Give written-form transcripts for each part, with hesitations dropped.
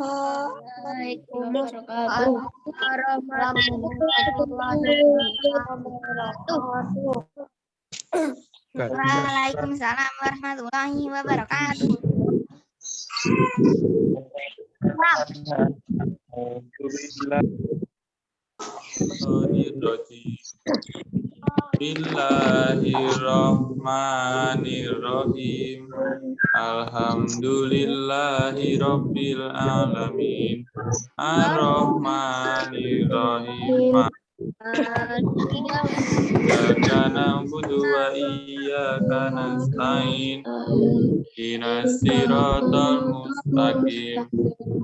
Waalaikumsalam warahmatullahi wabarakatuh. Waalaikumsalam warahmatullahi wabarakatuh. Bismillahirrahmanirrahim. Alhamdulillahirabbil alamin. Ar-Rahmanir-Rahim. Iyyaka na'budu wa iyyaka nasta'in. Ihdinas siratal mustaqim.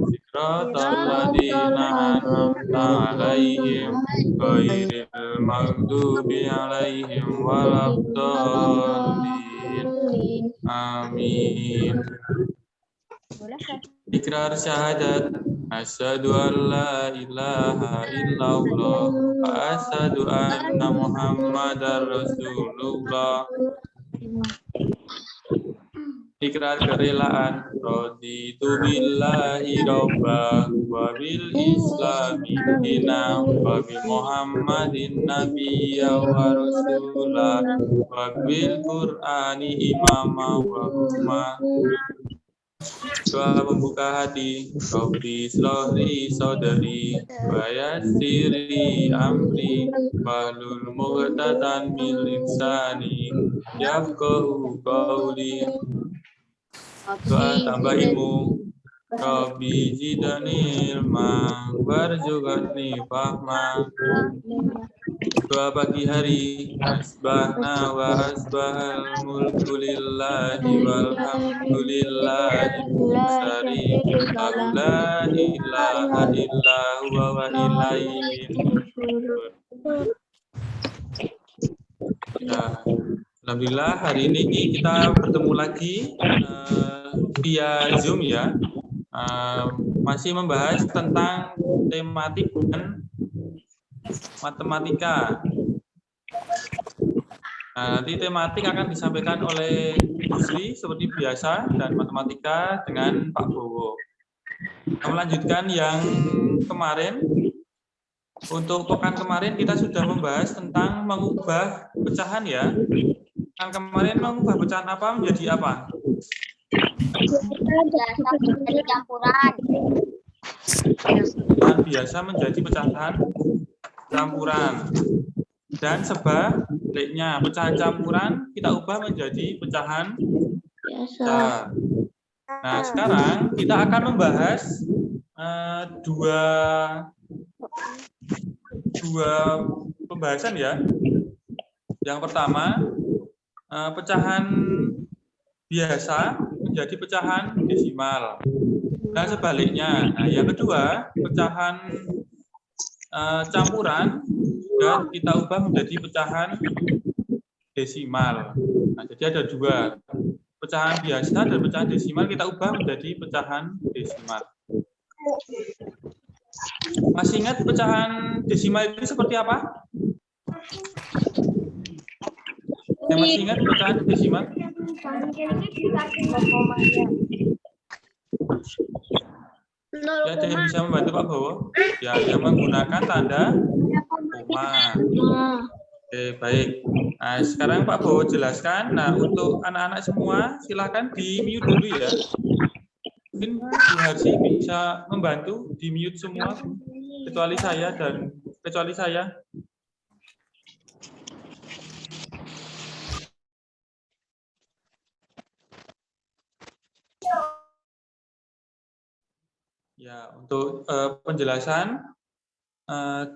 Siratal ladzina an'amta 'alaihim ghairil maghdubi 'alaihim waladdallin. Amin. Ikrar syahadat. Asyhadu an la ilaha illallah wa asyhadu anna Muhammadar Rasulullah. Ikrar kerelaan. Raditu billahi robba wa bil islami dina wa bi Muhammadin nabiyya wa rasulah wa bil Qur'ani imama wa hukma. Doa membuka hati. Rabbi shlahli sadri wa yassirli amri wahlul 'uqdatam min lisani yafqahu qawli. Doa tambah ilmu. Rabbi zidni ilma warzuqni fahma. Doa pagi hari. Asbahna wa asbahal mulku lillahi walhamdulillahi musyari la ilaha illa huwa wa ilaihi nusyur. Ya, alhamdulillah hari ini kita bertemu lagi via Zoom ya. Masih membahas tentang tematik dan matematika. Nanti tematik akan disampaikan oleh Yusri seperti biasa dan matematika dengan Pak Bowo. Kita melanjutkan yang kemarin. Untuk pekan kemarin kita sudah membahas tentang mengubah pecahan ya. Pekan kemarin mengubah pecahan apa menjadi apa? Biasa menjadi campuran. Pecahan biasa menjadi pecahan campuran. Dan sebaliknya, pecahan campuran kita ubah menjadi pecahan biasa. Nah, sekarang kita akan membahas dua pembahasan ya. Yang pertama, pecahan biasa menjadi pecahan desimal. Dan sebaliknya. Nah, yang kedua, pecahan campuran dan kita ubah menjadi pecahan desimal. Nah, jadi ada dua, pecahan biasa dan pecahan desimal kita ubah menjadi pecahan desimal. Masih ingat pecahan desimal itu seperti apa? Yang masih ingat pecahan desimal? Ya, ada yang bisa membantu Pak Bowo? Ya, yang menggunakan tanda koma. Oke, baik. Nah, sekarang Pak Bowo jelaskan. Nah, untuk anak-anak semua, silakan di-mute dulu ya. Mungkin Bu Harsi bisa membantu di-mute semua, kecuali saya. Ya, untuk penjelasan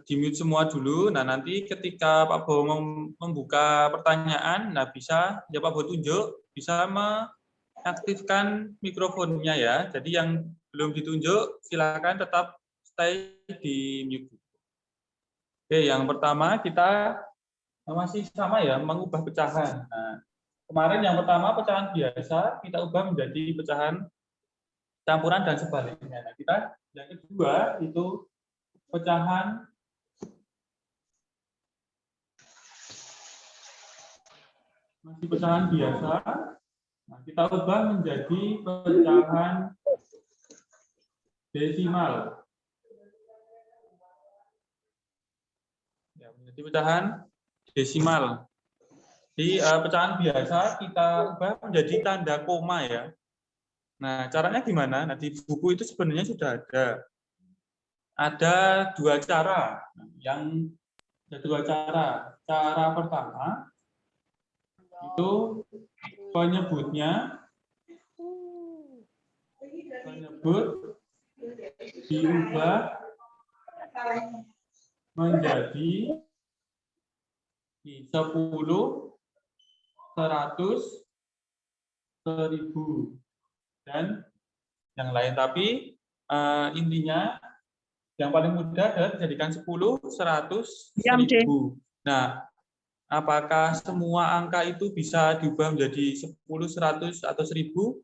di-mute semua dulu. Nah, nanti ketika Pak Bowo membuka pertanyaan, nah bisa ya Pak Bowo tunjuk, bisa mengaktifkan mikrofonnya ya. Jadi yang belum ditunjuk silakan tetap stay di mute. Oke, yang pertama kita masih sama ya, mengubah pecahan. Nah, kemarin yang pertama pecahan biasa kita ubah menjadi pecahan campuran dan sebaliknya. Nah, kita yang kedua itu pecahan masih pecahan biasa. Nah, kita ubah menjadi pecahan desimal. Ya, menjadi pecahan desimal. Di pecahan biasa kita ubah menjadi tanda koma ya. Nah, caranya gimana? Nah, di buku itu sebenarnya sudah ada. Ada dua cara. Ada dua cara. Cara pertama itu penyebut diubah menjadi 10, 100, 1000 dan yang lain. Tapi intinya yang paling mudah adalah dijadikan 10, 100, 1000. Nah, apakah semua angka itu bisa diubah menjadi 10, 100, atau 1000?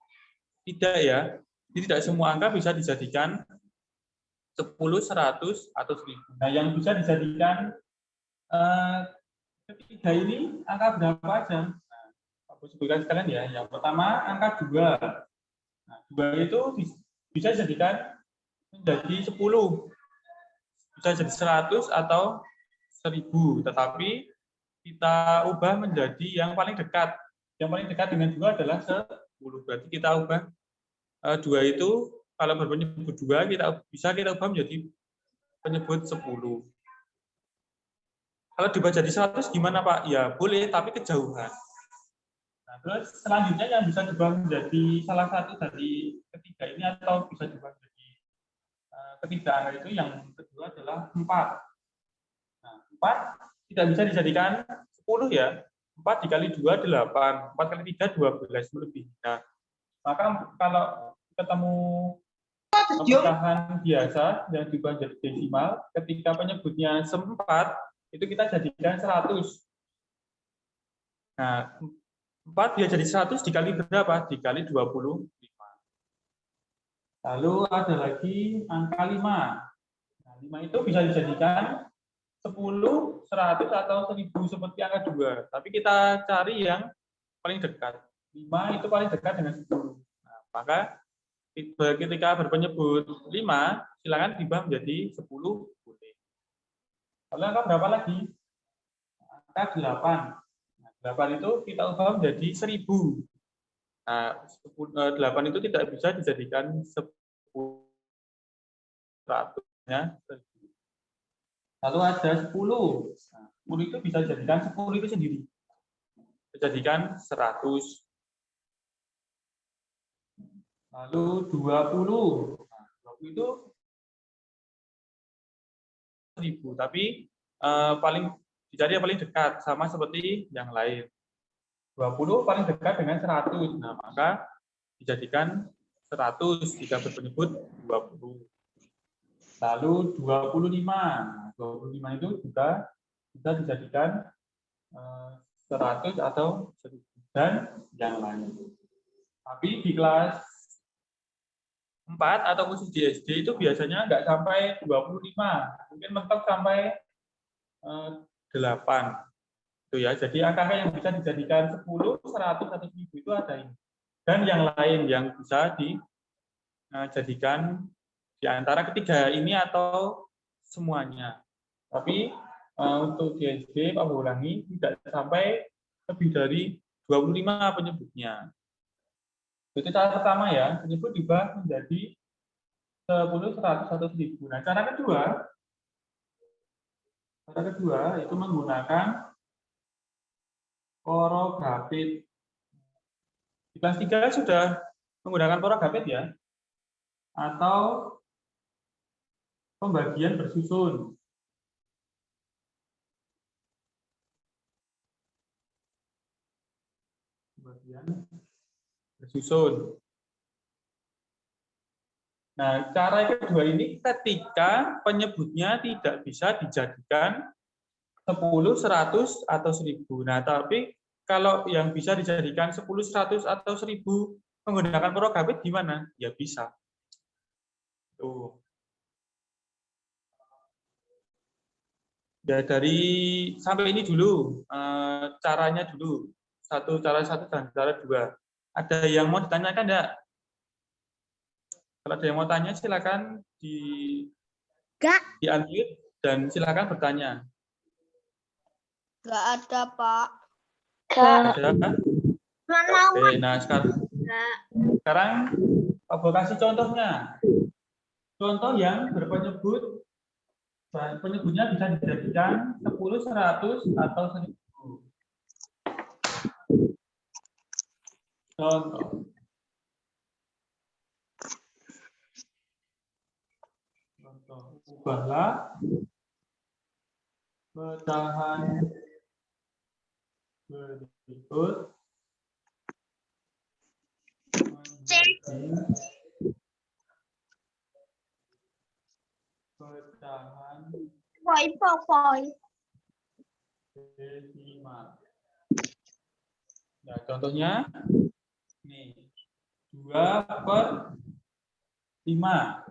Tidak ya. Jadi tidak semua angka bisa dijadikan 10, 100, atau 1000. Nah, yang bisa dijadikan ketiga ini angka berapa aja? Nah, aku sebutkan sekalian ya. Yang pertama angka 2. Nah, 2 itu bisa dijadikan menjadi 10. Bisa jadi 100 atau 1000. Tetapi kita ubah menjadi yang paling dekat. Yang paling dekat dengan 2 adalah 10. Berarti kita ubah 2 itu, kalau berpenyebut 2, kita ubah menjadi penyebut 10. Kalau dibaca jadi 100 gimana Pak? Ya boleh, tapi kejauhan. Nah, terus selanjutnya yang bisa diubah menjadi salah satu dari ketiga ini atau bisa diubah menjadi ketiga angka itu, yang kedua adalah 4. Nah, 4 tidak bisa dijadikan 10 ya. 4 dikali 2, 8. 4 kali 3, 12 lebih. Nah, maka kalau ketemu pecahan biasa yang diubah menjadi desimal, ketika penyebutnya 4, itu kita jadikan 100. Nah, 4 dia jadi 100 dikali berapa? Dikali 25. Lalu ada lagi angka 5. Nah, 5 itu bisa dijadikan 10, 100, atau 1000 seperti angka 2. Tapi kita cari yang paling dekat. 5 itu paling dekat dengan 10. Nah, maka ketika berpenyebut 5, silakan diubah menjadi 10 boleh. Lalu angka berapa lagi? Angka 8. Nah, 8 itu kita ubah menjadi 1000. Nah, 8 itu tidak bisa dijadikan 10, 100-nya. Lalu ada 10. Nah, 10 itu bisa dijadikan 10 itu sendiri. Dijadikan 100. Lalu 20. Nah, 20 itu 1000, tapi paling dicari yang paling dekat, sama seperti yang lain. 20 paling dekat dengan 100. Nah, maka dijadikan 100 jika berpenyebut 20. Lalu 25. Nah, 25 itu juga bisa dijadikan 100 atau 1000 dan yang lain. Tapi di kelas 4 atau khusus di SD itu biasanya nggak sampai 25, mungkin mentok sampai 8. Itu ya. Jadi angka yang bisa dijadikan 10, 100, atau 1000 itu ada ini. Dan yang lain yang bisa dijadikan di antara ketiga ini atau semuanya. Tapi untuk di SD Pak ulangi tidak sampai lebih dari 25 penyebutnya. Itu cara pertama ya, penyebut diubah menjadi 10, 100, atau 1000. Nah, cara kedua itu menggunakan porografit. Di kelas 3 sudah menggunakan porografit ya, atau pembagian bersusun. Pembagian bersusun. Nah, cara kedua ini ketika penyebutnya tidak bisa dijadikan 10, 100, atau 1000. Nah, tapi kalau yang bisa dijadikan 10, 100, atau 1000 menggunakan porografit gimana? Ya bisa. Tuh. Ya, sampai ini dulu caranya dulu. Cara satu dan cara dua. Ada yang mau ditanyakan enggak? Kalau ada yang mau tanya, silakan Gak. di-unmute dan silakan bertanya. Gak ada, Pak. Ada? Mana Oke, nah sekarang Pak Bo kasih contohnya. Contoh yang berpenyebut, penyebutnya bisa dijadikan 10, 100, atau 1000. Contoh. Contoh, ubahlah pecahan berikut menjadi pecahan Poi. desimal. Nah, contohnya nih 2/5.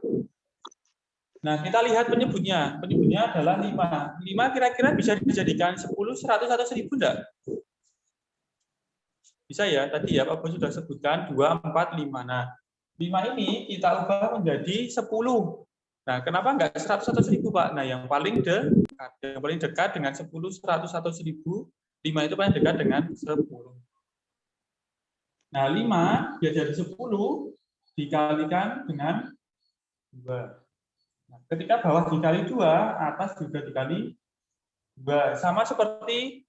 Nah, kita lihat penyebutnya. Penyebutnya adalah 5. 5 kira-kira bisa dijadikan 10, 100, atau 1000 enggak? Bisa ya, tadi ya Pak Bos sudah sebutkan 2, 4, 5. Nah, 5 ini kita ubah menjadi 10. Nah, kenapa enggak 100 atau 1000, Pak? Nah, yang paling dekat dengan 10, 100, atau 1000, 5 itu paling dekat dengan 10. Nah, 5 biar jadi 10 dikalikan dengan 2. Nah, ketika bawah dikali 2, atas juga dikali 2. Sama seperti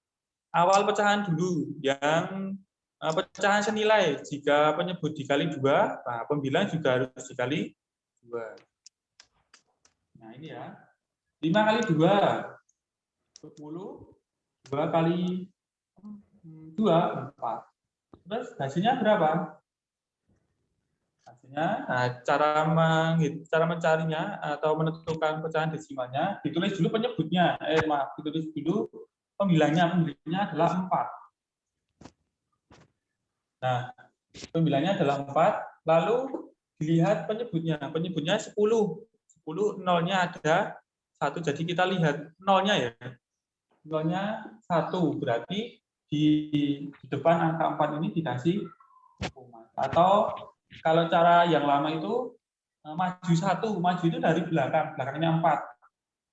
awal pecahan dulu, yang pecahan senilai. Jika penyebut dikali 2, nah, pembilang juga harus dikali 2. Nah, ini ya. 5 kali 2, 10. 2 kali 2, 4. Terus hasilnya berapa? Hasilnya, nah, cara mencarinya atau menentukan pecahan desimalnya, ditulis dulu penyebutnya. Ditulis dulu pembilangnya. Pembilangnya adalah 4. Nah, pembilangnya adalah 4. Lalu dilihat penyebutnya. Penyebutnya 10. 10, nolnya ada 1. Jadi kita lihat nolnya ya. Nolnya 1. Berarti di depan angka 4 ini dikasih koma. Atau kalau cara yang lama itu maju 1. Maju itu dari belakang. Belakangnya 4.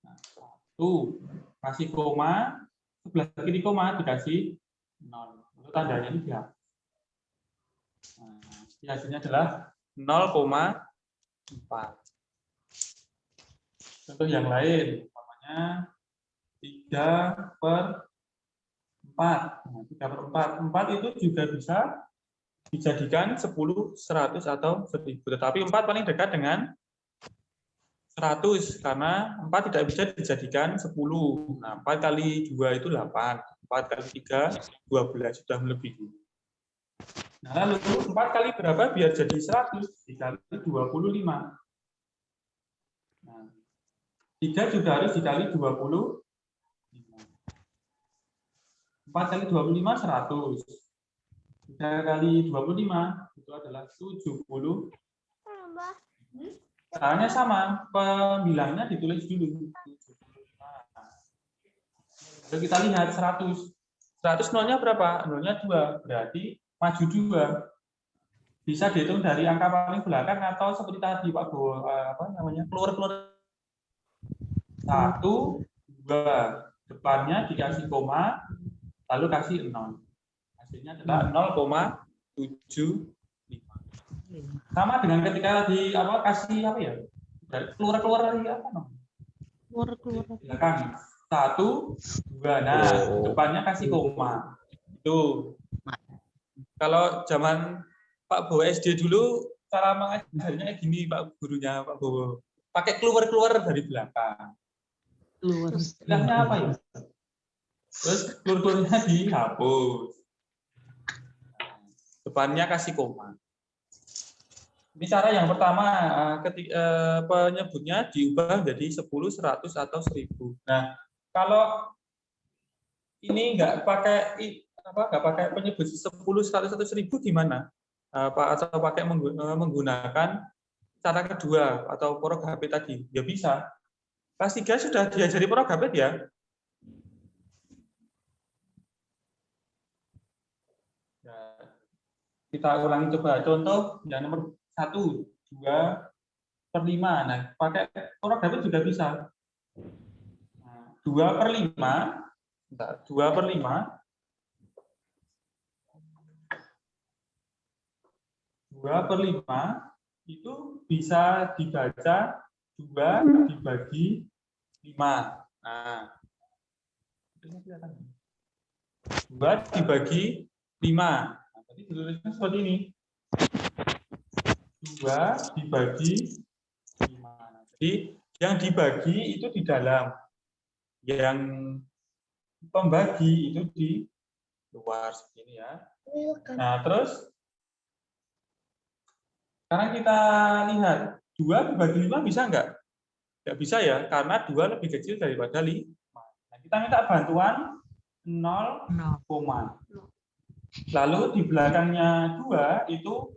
Nah, 1. Kasih koma. Sebelah kiri koma dikasih 0. Itu tandanya ini dia. Nah, hasilnya adalah 0,4. Contoh yang lain, namanya 3/4. Nah, 3/4. 4 itu juga bisa dijadikan 10, 100, atau 1000. Tetapi 4 paling dekat dengan 100, karena 4 tidak bisa dijadikan 10. Nah, 4 kali 2 itu 8. 4 kali 3, 12. Sudah melebihi. Nah, lalu 4 kali berapa biar jadi 100? Dikali 25. Nah, 3 juga harus dikali 25. 4 kali 25, 100. 3 kali 25, itu adalah 70. Caranya sama, pembilangnya ditulis dulu. 75. Lalu kita lihat 100. 100 nolnya berapa? Nolnya 2. Berarti maju 2. Bisa dihitung dari angka paling belakang atau seperti tadi Pak Bo, keluar 1, 2. Depannya dikasih koma, lalu kasih 0. Hasilnya adalah 0,75. Sama dengan ketika kasih apa ya? Keluar dari apa namanya? Keluar. Belakang. 1, 2. Nah, depannya kasih koma. Itu. Kalau zaman Pak Bo SD dulu, cara mengajarnya gini Pak gurunya, Pak Bo. Pakai keluar dari belakang. Istilahnya apa ya? Terus keluarnya dihapus. Depannya kasih koma. Ini cara yang pertama, penyebutnya diubah jadi 10, 100, atau 1000. Nah, kalau ini nggak pakai penyebut 10, 100, atau 1000 gimana? Atau pakai menggunakan cara kedua atau Porogapit tadi? Ya bisa. Kelas 3 sudah diajari Porogapit ya? Ya. Kita ulangi coba. Contoh yang nomor 1, 2, per 5. Nah, pakai kurang dapat juga bisa. 2 per 5, 2 per 5, 2 per 5 itu bisa dibaca 2 dibagi 5. Nah, 2 dibagi 5. Nah, tadi ditulisnya seperti ini. 2 dibagi 5. Jadi yang dibagi itu di dalam, yang pembagi itu di luar seperti ini ya. Nah, terus sekarang kita lihat 2 dibagi 5 bisa nggak? Nggak bisa ya, karena 2 lebih kecil daripada 5. Nah, kita minta bantuan 0, lalu di belakangnya 2 itu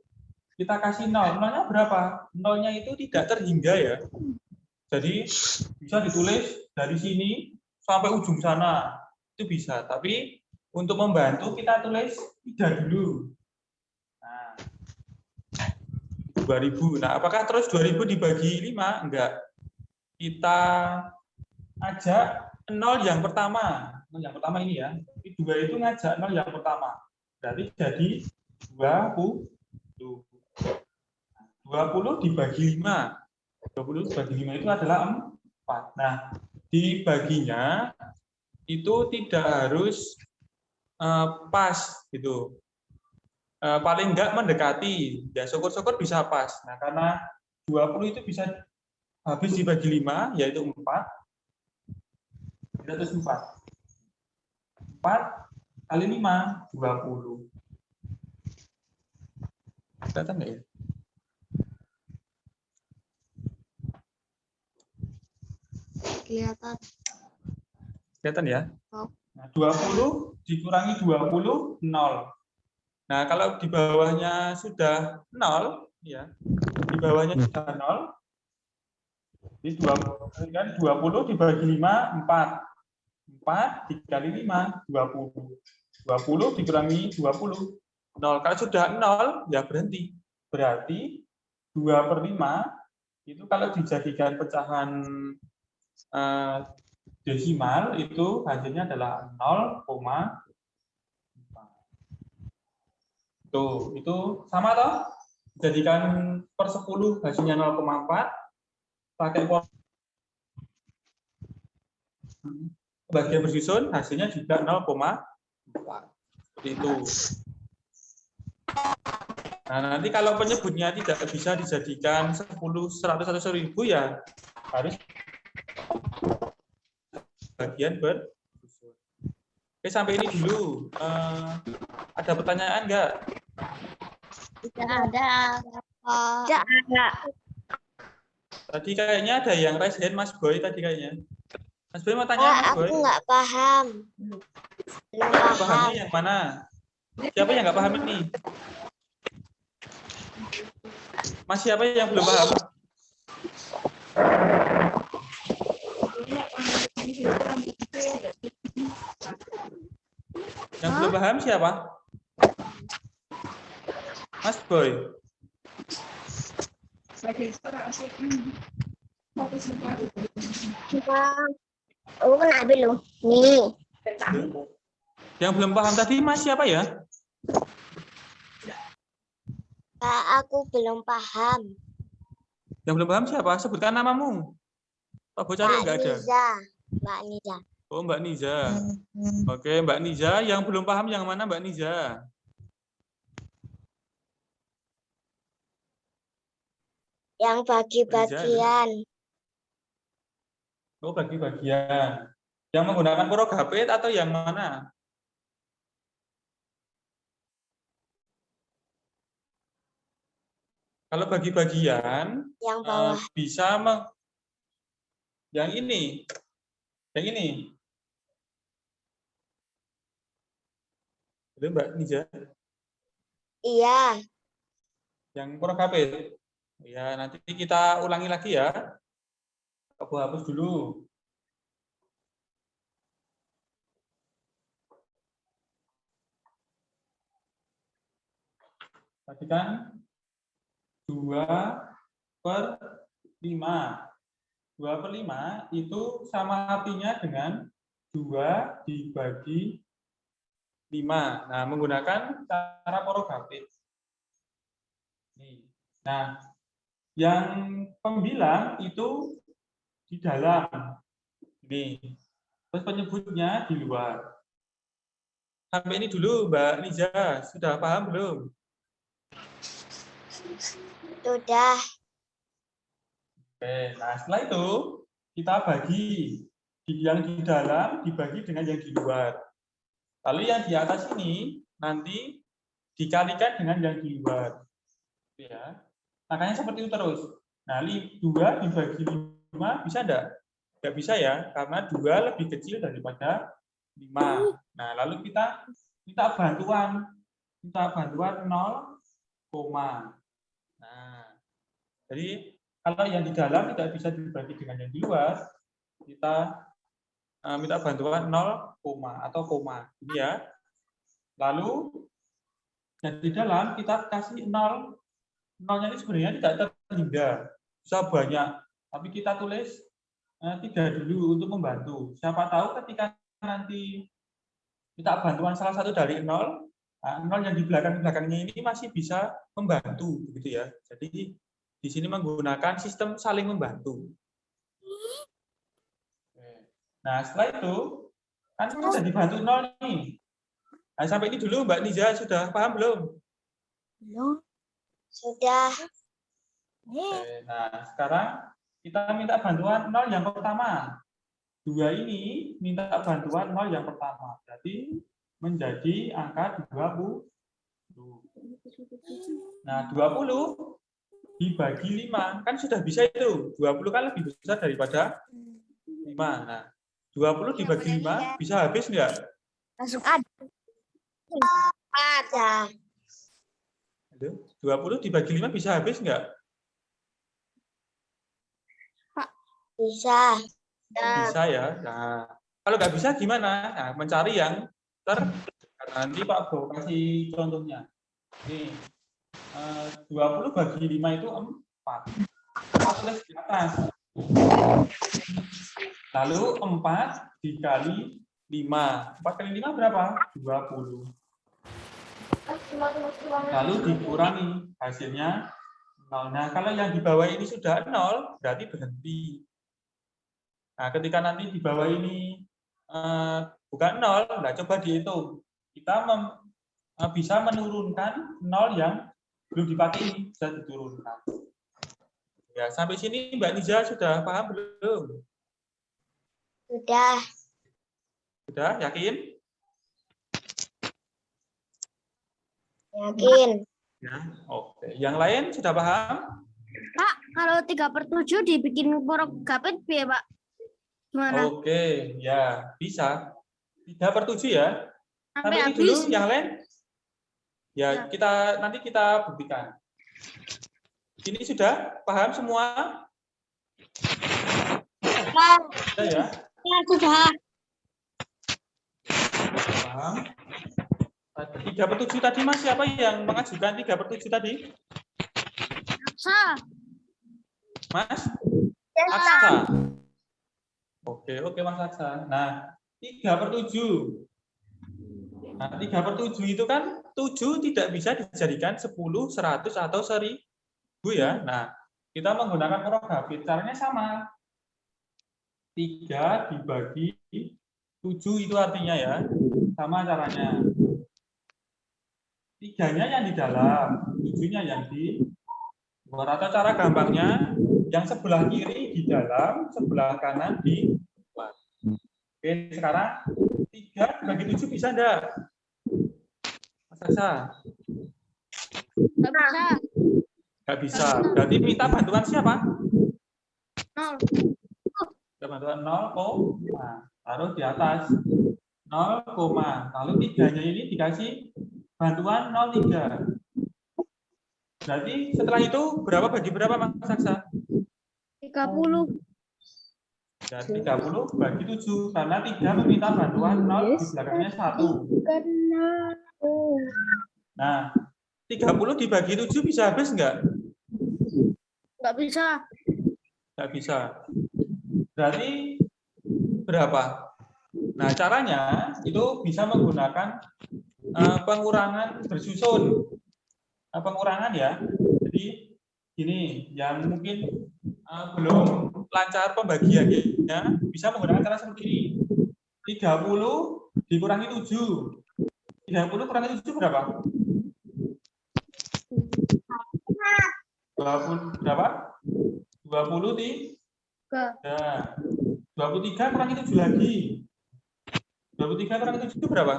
kita kasih 0. Nolnya berapa? Nolnya itu tidak terhingga ya. Jadi bisa ditulis dari sini sampai ujung sana. Itu bisa. Tapi untuk membantu kita tulis 3 dulu. Nah, 2000. Nah, apakah terus 2000 dibagi 5? Enggak. Kita ajak 0 yang pertama. 0 yang pertama ini ya. 2 itu ngajak 0 yang pertama. Berarti jadi 20. 20 dibagi 5. 20 dibagi 5 itu adalah 4. Nah, dibaginya itu tidak harus pas gitu. Paling enggak mendekati. Ya syukur-syukur bisa pas. Nah, karena 20 itu bisa habis dibagi 5 yaitu 4. Kita tulis 4. 4 kali 5 20. Kelihatan enggak ya? Kelihatan. Kelihatan ya? Oh. Nah, 20 dikurangi 20, 0. Nah, kalau di bawahnya sudah 0, ya, di bawahnya sudah 0, ini 20 dibagi 5, 4. 4 dikali 5, 20. 20 dikurangi 20, 0. Kalau sudah 0, ya berhenti. Berarti 2 per 5, itu kalau dijadikan pecahan desimal, itu hasilnya adalah 0,4. Tuh, itu sama toh? Jadikan per 10 hasilnya 0,4. Pakai bagian bersusun hasilnya juga 0,4. Seperti itu. Nah, nanti kalau penyebutnya tidak bisa dijadikan 10, 100 atau 1000 ya harus bagian bersusun. Oke, sampai ini dulu. Ada pertanyaan enggak? Tidak ada. Tidak ada. Tadi kayaknya ada yang raise hand Mas Boy tadi kayaknya. Mas Boy mau tanya Mas Boy? Aku nggak paham. Belum paham. Pahamnya yang mana? Siapa yang nggak paham ini? Mas siapa yang belum paham? Yang belum paham siapa? Mas Boy. Oh, kena belum? Nih. Yang belum paham tadi Mas siapa ya? Kak, aku belum paham. Yang belum paham siapa? Sebutkan namamu. Pak Bo cari nggak ada? Niza. Mbak Niza. Oh, Mbak Niza. Oke, Mbak Niza. Yang belum paham yang mana Mbak Niza? Yang bagi-bagian. Oh, bagi-bagian. Yang menggunakan Progapit atau yang mana? Kalau bagi-bagian Yang bawah. bisa yang ini. Yang ini. Itu Mbak Niza. Iya. Yang Progapit. Ya, nanti kita ulangi lagi ya. Aku hapus dulu. Tadi kan 2 per 5. 2/5 itu sama artinya dengan 2 dibagi 5. Nah, menggunakan cara porogatif. Nah, yang pembilang itu di dalam. Ini. Terus penyebutnya di luar. Sampai ini dulu, Mbak Niza. Sudah paham belum? Sudah. Oke, nah setelah itu kita bagi. Yang di dalam dibagi dengan yang di luar. Lalu yang di atas ini nanti dikalikan dengan yang di luar. Ya. Makanya seperti itu terus. Nah, 2 dibagi 5 bisa enggak? Enggak bisa ya, karena 2 lebih kecil daripada 5. Nah, lalu kita minta bantuan. Minta bantuan 0, nah, jadi kalau yang di dalam tidak bisa dibagi dengan yang di luar, kita minta bantuan 0, atau koma. Ini ya. Lalu yang di dalam kita kasih 0. 0-nya ini sebenarnya tidak terhingga. Bisa banyak. Tapi kita tulis 3 dulu untuk membantu. Siapa tahu ketika nanti minta bantuan salah satu dari 0, 0 yang di belakang-belakangnya ini masih bisa membantu. Begitu ya. Jadi di sini menggunakan sistem saling membantu. Nah, setelah itu, kan sudah dibantu 0 nih. Nah, sampai ini dulu Mbak Niza, sudah paham belum? Belum. Sudah. Oke, nah, sekarang kita minta bantuan 0 yang pertama. 2 ini minta bantuan 0 yang pertama. Jadi menjadi angka 20. Nah, 20 dibagi 5. Kan sudah bisa itu. 20 kan lebih besar daripada 5. Nah, 20 dibagi 5 bisa habis enggak? Langsung ada. Ada. 20 dibagi 5 bisa habis enggak? Bisa. Bisa ya. Nah, kalau nggak bisa gimana? Nah, mencari yang nanti Pak Bo kasih contohnya. Nih, 20 bagi 5 itu 4. Kita tulis di atas. Lalu 4 dikali 5. 4 kali 5 berapa? 20. Lalu dikurangi. Hasilnya 0. Nah, kalau yang di bawah ini sudah 0, berarti berhenti. Nah, ketika nanti di bawah ini bukan 0, nah coba dihitung. Kita bisa menurunkan 0 yang belum dipakai ini, bisa diturunkan. Ya, sampai sini Mbak Niza sudah paham belum? Sudah. Sudah, yakin? Yakin. Ya, oke. Yang lain sudah paham? Pak, kalau 3/7 dibikin porogatif ya, Pak? Gimana? Oke, ya bisa. 3/7 ya. Sampai Ini habis. dulu, yang lain? Ya, nanti kita buktikan. Ini sudah paham semua? Sudah ya? Ya, sudah. Paham? 3/7 tadi Mas, siapa yang mengajukan 3/7 tadi? Aksa. Mas? Ya, Aksa. Oke Mas Aksa. Nah, 3/7. Nah, 3/7 itu kan 7 tidak bisa dijadikan 10, 100, atau 1000 ya. Nah, kita menggunakan porogatif. Caranya sama. 3 dibagi 7 itu artinya ya. Sama caranya. 3-nya yang di dalam, 7-nya yang di luar. Atau cara gampangnya, yang sebelah kiri di dalam, sebelah kanan di luar. Oke, sekarang 3 dibagi 7 bisa enggak? Mas Aksa? Nggak bisa. Nggak bisa. Berarti minta bantuan siapa? 0. Minta bantuan 0, taruh di atas 0, lalu 3-nya ini dikasih bantuan 0,3. Berarti setelah itu berapa bagi berapa Mas Aksa? 30. Ya, 30 bagi 7. Karena 3 meminta bantuan 0, di belakangnya 1. Nah, 30 dibagi 7 bisa habis enggak? Nggak bisa. Nggak bisa. Berarti berapa? Nah, caranya itu bisa menggunakan pengurangan bersusun. Pengurangan ya. Jadi gini, yang mungkin belum lancar pembagiannya bisa menggunakan cara seperti ini. 30 dikurangi 7. 30 kurangi 7 berapa? 20 berapa? 20 di ya. 23 kurangi 7 lagi. 23 kurangi 7 berapa?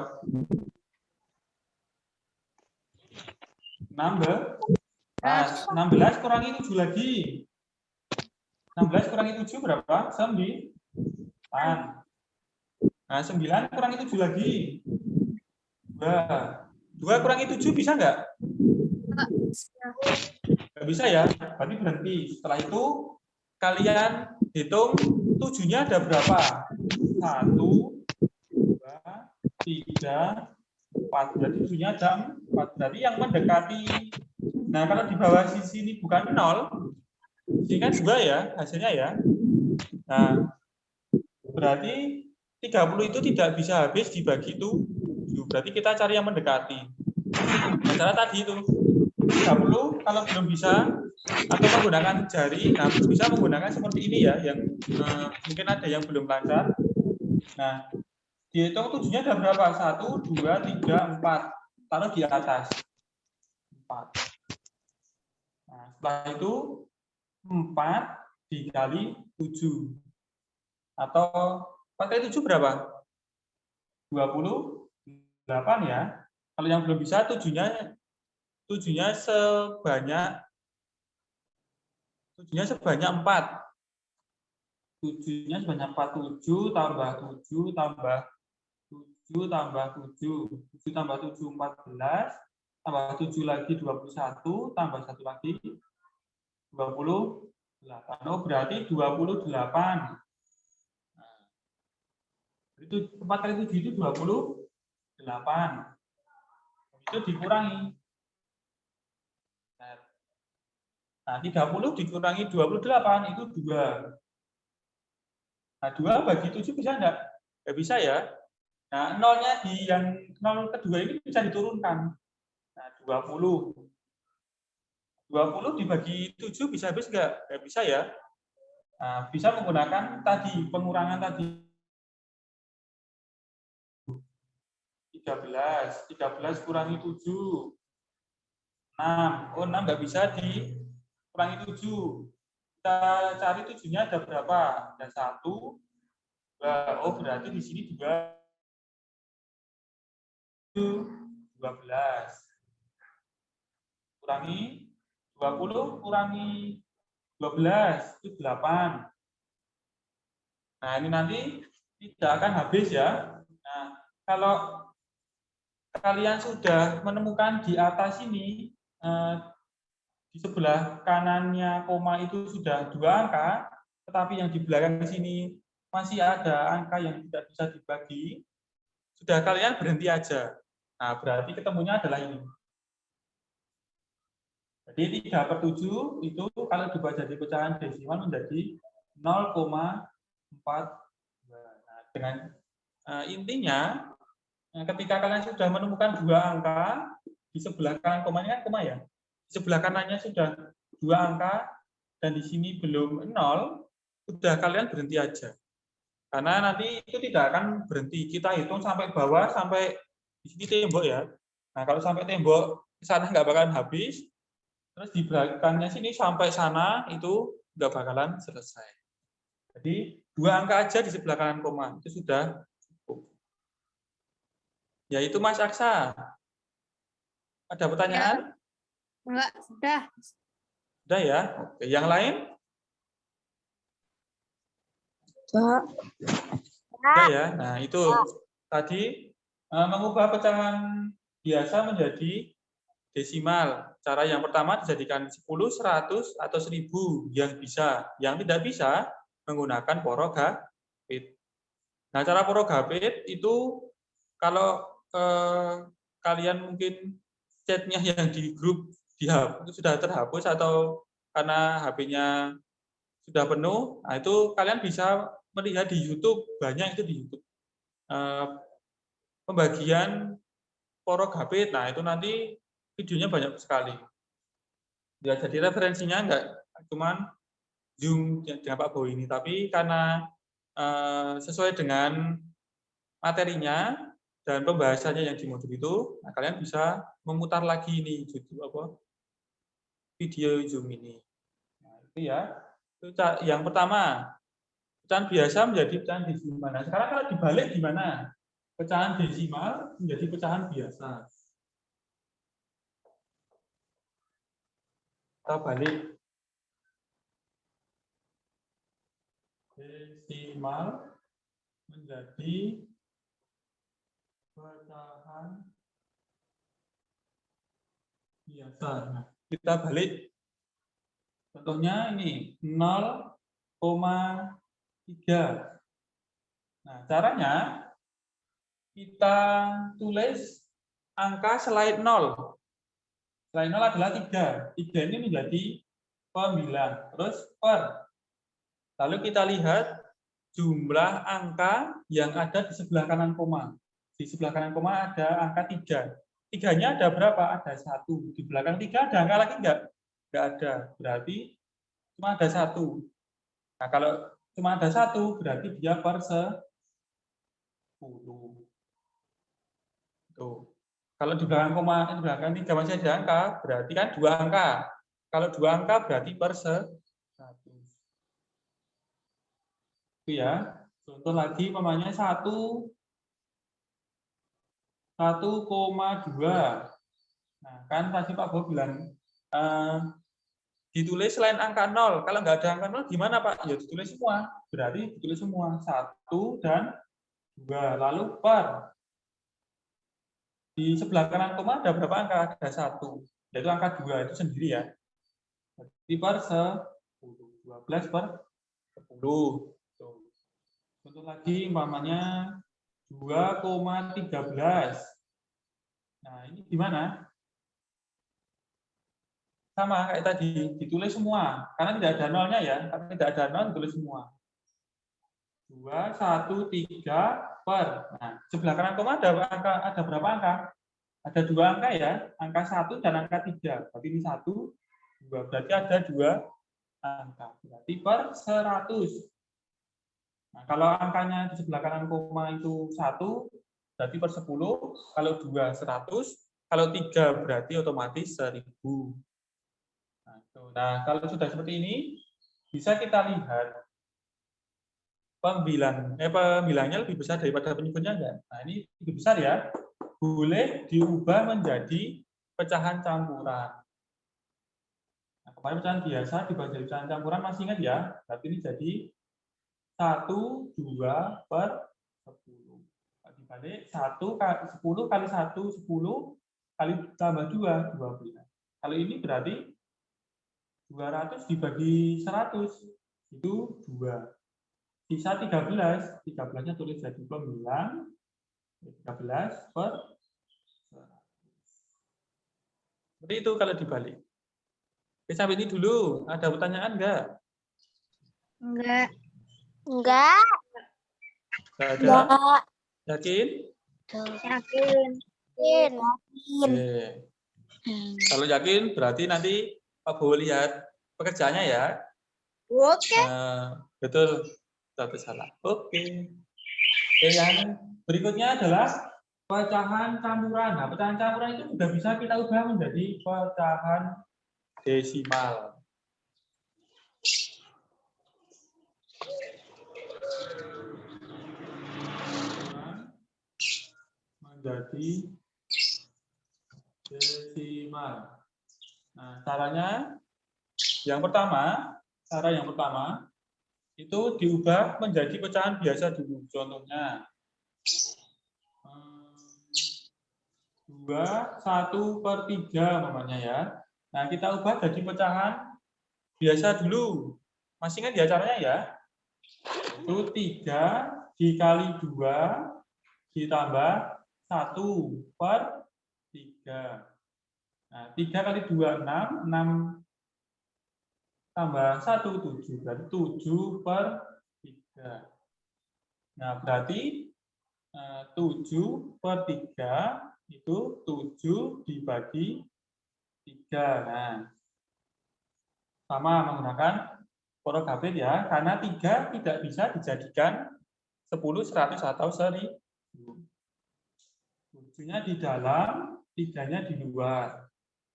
16 kurangi 7 lagi. 16 kurangi 7 berapa? 9. Nah, 9 kurangi 7 lagi. 2 kurangi 7 bisa nggak? Nggak bisa ya, berarti berhenti. Setelah itu kalian hitung 7-nya ada berapa? 1, 2, 3, 4. Berarti 7-nya ada 4. Berarti yang mendekati. Nah, kalau di bawah sisi ini bukan 0, ini kan 2 ya hasilnya ya. Nah, berarti 30 itu tidak bisa habis dibagi 7. Berarti kita cari yang mendekati. Nah, cara tadi itu 30 kalau belum bisa atau menggunakan jari, nah bisa menggunakan seperti ini ya, yang mungkin ada yang belum lancar. Nah, dihitung 7-nya ada berapa? 1, 2, 3, 4. Taruh di atas. 4. Nah, setelah itu 4 dikali 7. Atau 4 kali 7 berapa? 28 ya. Kalau yang belum bisa 7-nya sebanyak 4. 7-nya sebanyak 4. 7 tambah 7 tambah 7 tambah 7. 7 tambah 7 14. Tambah 7 lagi 21. Tambah 1 lagi 28. Oh, berarti 28. Nah, itu 4 kali 7 itu 28. Itu dikurangi. Nah, 30 dikurangi 28 itu 2. Nah, 2 bagi 7 bisa enggak? Enggak bisa ya. Nah, nolnya di yang 0 kedua ini bisa diturunkan. Nah, 20. 20 dibagi 7 bisa habis enggak? Enggak bisa ya. Nah, bisa menggunakan tadi, pengurangan tadi. 13 kurangi 7. 6. Oh, 6 enggak bisa dikurangi 7. Kita cari 7-nya ada berapa? Ada 1. Oh, berarti di sini 12. Kurangi 20 kurangi 12 itu 8. Nah, ini nanti tidak akan habis ya. Nah, kalau kalian sudah menemukan di atas ini di sebelah kanannya koma itu sudah 2 angka, tetapi yang di belakang sini masih ada angka yang tidak bisa dibagi, sudah kalian berhenti aja. Nah, berarti ketemunya adalah ini. Jadi 3/7 itu kalau dibuat jadi pecahan desimal menjadi 0,42. Nah, dengan intinya, ketika kalian sudah menemukan 2 angka, di sebelah kanan koma ini kan koma ya, di sebelah kanannya sudah 2 angka, dan di sini belum 0, sudah kalian berhenti aja. Karena nanti itu tidak akan berhenti. Kita hitung sampai bawah, sampai di sini tembok ya. Nah, kalau sampai tembok ke sana nggak bakalan habis, terus di belakangnya sini sampai sana itu nggak bakalan selesai. Jadi 2 angka aja di sebelah kanan koma, itu sudah cukup. Ya itu Mas Aksa. Ada pertanyaan? Enggak, sudah. Sudah ya. Oke, yang lain? Sudah ya. Nah, itu tadi mengubah pecahan biasa menjadi desimal. Cara yang pertama dijadikan 10, 100, atau 1000 yang bisa. Yang tidak bisa menggunakan porogapit. Nah, cara porogapit itu kalau kalian mungkin chatnya yang di grup itu sudah terhapus atau karena HP-nya sudah penuh, nah itu kalian bisa melihat di YouTube, banyak itu di YouTube. Pembagian porogapit, nah itu nanti videonya banyak sekali. Ya, jadi referensinya enggak cuman Zoom dengan Pak Boy ini, tapi karena sesuai dengan materinya dan pembahasannya yang di modul itu, nah kalian bisa memutar lagi ini video Zoom ini. Nah, itu ya. Itu yang pertama, pecahan biasa menjadi pecahan desimal. Nah, sekarang kalau dibalik gimana? Pecahan desimal menjadi pecahan biasa. Kita balik. Desimal menjadi pecahan biasa. Nah, kita balik. Contohnya ini 0,3. Nah, caranya kita tulis angka selain 0. Selain 0 adalah 3. 3 ini menjadi 9. Terus per. Lalu kita lihat jumlah angka yang ada di sebelah kanan koma. Di sebelah kanan koma ada angka 3. 3-nya ada berapa? Ada 1. Di belakang 3 ada angka lagi enggak? Enggak ada. Berarti cuma ada 1. Nah, kalau cuma ada 1, berarti dia per 10. Tuh. Kalau di belakang koma, di belakang 3 masih ada angka, berarti kan 2 angka. Kalau 2 angka berarti per 1. Itu ya. Contoh lagi umpamanya 1,2. Nah, kan tadi Pak Bo bilang ditulis selain angka 0. Kalau nggak ada angka 0 gimana Pak? Ya ditulis semua. Berarti ditulis semua. 1 dan 2. Lalu per. Di sebelah kanan koma ada berapa angka? Ada 1. Yaitu angka 2 itu sendiri ya. Berarti per 10. 12 per 10. Contoh lagi umpamanya 2,13. Nah, ini gimana? Sama kayak tadi, ditulis semua. Karena tidak ada nolnya ya. Karena tidak ada nol, ditulis semua. 2, 1, 3 per. Nah, sebelah kanan koma ada berapa angka? Ada 2 angka ya. Angka 1 dan angka 3. Berarti ini 1, 2. Berarti ada 2 angka. Berarti per 100. Nah, kalau angkanya di sebelah kanan koma itu 1, berarti per 10. Kalau 2, 100. Kalau 3, berarti otomatis 1000. Nah, kalau sudah seperti ini, bisa kita lihat pembilangnya lebih besar daripada penyebutnya enggak? Nah, ini lebih besar ya. Boleh diubah menjadi pecahan campuran. Nah, kemarin pecahan biasa dibagi jadi pecahan campuran, masih ingat ya? Berarti ini jadi 1, 2 per 10. Dibalik 10 kali 1, 10 kali tambah 2, 12. Kalau ini berarti 200 dibagi 100, itu 2. Sisa 13, 13-nya tulis jadi pembilang, 13 per 100. Seperti itu kalau dibalik. Oke, sampai ini dulu. Ada pertanyaan enggak? Enggak. Enggak. Enggak ada? Yakin? Yakin. Yakin. Oke. Kalau yakin, berarti nanti Pak Bowo lihat pekerjaannya ya. Oke. Betul. Tapi salah. Oke. Yang berikutnya adalah pecahan campuran. Nah, pecahan campuran itu sudah bisa kita ubah menjadi pecahan desimal. Menjadi desimal. Nah, caranya cara yang pertama itu diubah menjadi pecahan biasa dulu. Contohnya 2/1/3 namanya ya. Nah, kita ubah jadi pecahan biasa dulu. Masih ingat ya caranya ya? Itu 3 dikali 2 ditambah 1/3. Nah, 3 kali 2, 6. 6 tambah 1, 7. Berarti 7/3. Nah, berarti 7/3 itu 7 dibagi 3. Nah, sama menggunakan porogabit ya, karena 3 tidak bisa dijadikan 10, 100, atau 1000. 7-nya di dalam, 3-nya di luar.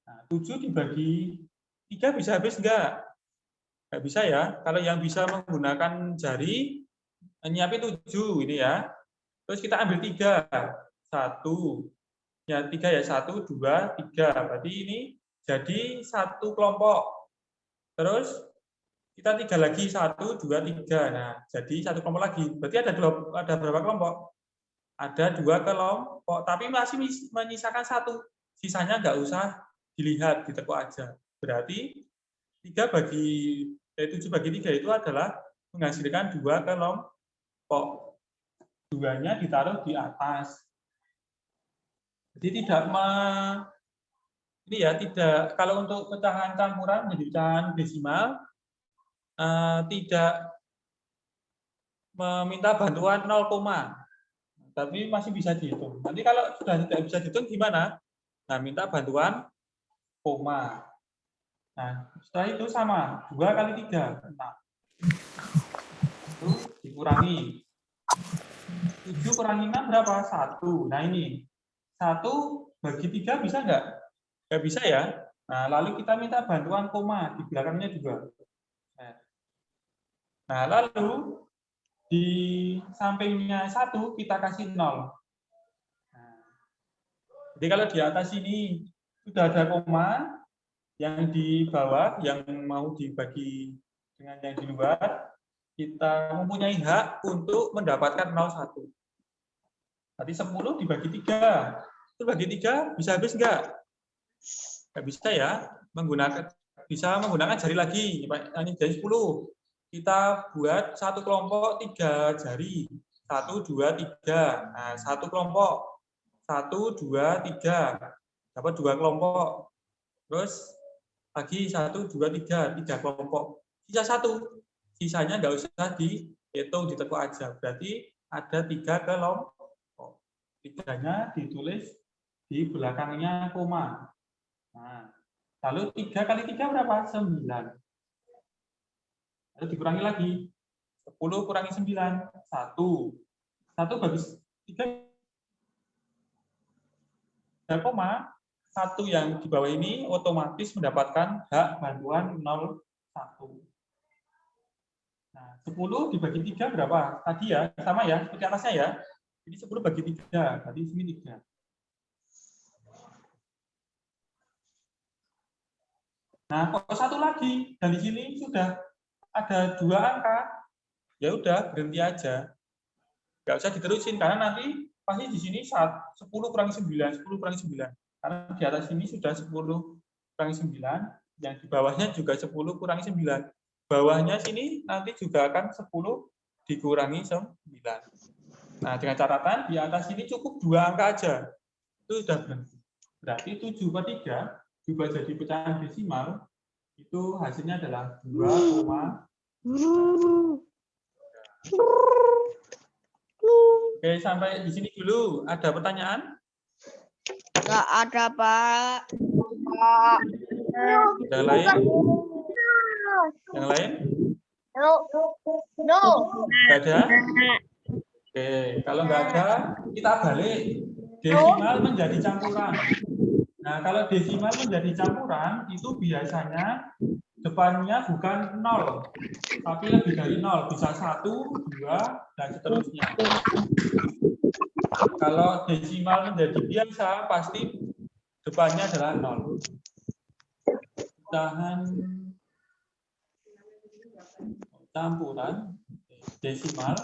Nah, 7 dibagi 3 bisa habis enggak? Enggak bisa ya. Kalau yang bisa menggunakan jari, nyiapin 7 ini ya. Terus kita ambil 3. 1. Ya, 3 ya. 1, 2, 3. Berarti ini jadi 1 kelompok. Terus kita 3 lagi. 1, 2, 3. Nah, jadi 1 kelompok lagi. Berarti ada berapa kelompok? Ada 2 kelompok, tapi masih menyisakan 1. Sisanya nggak usah dilihat, ditekuk aja. Berarti 7 bagi 3 itu adalah menghasilkan 2 kelompok. 2-nya ditaruh di atas. Jadi tidak kalau untuk pecahan campuran menjadi pecahan desimal tidak meminta bantuan 0, tapi masih bisa dihitung. Nanti kalau sudah tidak bisa dihitung gimana? Nah, minta bantuan koma. Nah, setelah itu sama. 2 kali 3, 6. Itu dikurangi. 7 kurangi 6 berapa? 1. Nah, ini. 1 bagi 3 bisa nggak? Nggak bisa ya. Nah, lalu kita minta bantuan koma. Di belakangnya juga. Nah, lalu di sampingnya 1 kita kasih 0. Nah, jadi kalau di atas ini sudah ada koma, yang di bawah yang mau dibagi dengan yang di luar, kita mempunyai hak untuk mendapatkan 0,1. Berarti 10 dibagi 3. Itu bagi 3 bisa habis enggak? Enggak bisa ya. Bisa menggunakan jari lagi. Ini jari 10. Kita buat 1 kelompok 3 jari. 1, 2, 3. Nah, 1 kelompok. 1, 2, 3. Dapat 2 kelompok. Terus lagi 1, 2, 3. 3 kelompok. Sisa 1. Sisanya nggak usah dihitung, ditekuk aja. Berarti ada 3 kelompok. 3-nya ditulis di belakangnya koma. Nah, lalu 3 kali 3 berapa? 9. Lalu dikurangi lagi. 10 kurangi 9. 1. 1 bagi 3 koma. 1 yang di bawah ini otomatis mendapatkan hak bantuan 0,1. Nah, 10 dibagi 3 berapa? Tadi ya, sama ya, seperti atasnya ya. Jadi 10 bagi 3, berarti di sini 3. Nah, kok 1 lagi? Dan di sini sudah ada 2 angka. Ya udah, berhenti aja. Nggak usah diterusin, karena nanti pasti di sini 10 kurangi 9, 10 kurangi 9. Karena di atas ini sudah 10 kurangi 9, yang di bawahnya juga 10 kurangi 9. Bawahnya sini nanti juga akan 10 dikurangi 9. Nah, dengan catatan di atas ini cukup 2 angka aja. Itu sudah berhenti. Berarti 7/3 juga jadi pecahan desimal, itu hasilnya adalah 2, Oke, sampai di sini dulu. Ada pertanyaan? Nggak ada, Pak. Yang lain? Yang lain? No. Nggak ada? Oke, kalau nggak ada, kita balik. Desimal menjadi campuran. Nah, kalau desimal menjadi campuran, itu biasanya depannya bukan 0, tapi lebih dari 0. Bisa 1, 2, dan seterusnya. Kalau desimal menjadi biasa, pasti depannya adalah 0. Pecahan campuran desimal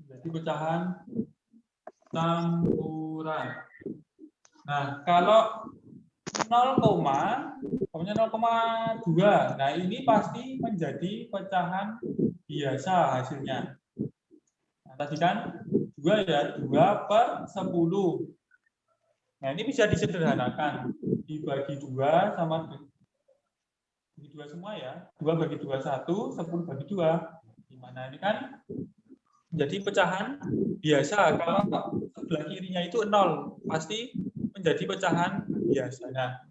jadi pecahan campuran. Nah, kalau 0,2, nah ini pasti menjadi pecahan biasa hasilnya. Nah, tadi kan 2 ya, 2/10. Nah, ini bisa disederhanakan. Dibagi 2 sama bagi 2 semua ya. 2 bagi 2, 1, 10 bagi 2. Gimana ini kan menjadi pecahan biasa. Kalau sebelah kirinya itu 0, pasti menjadi pecahan biasa. Nah,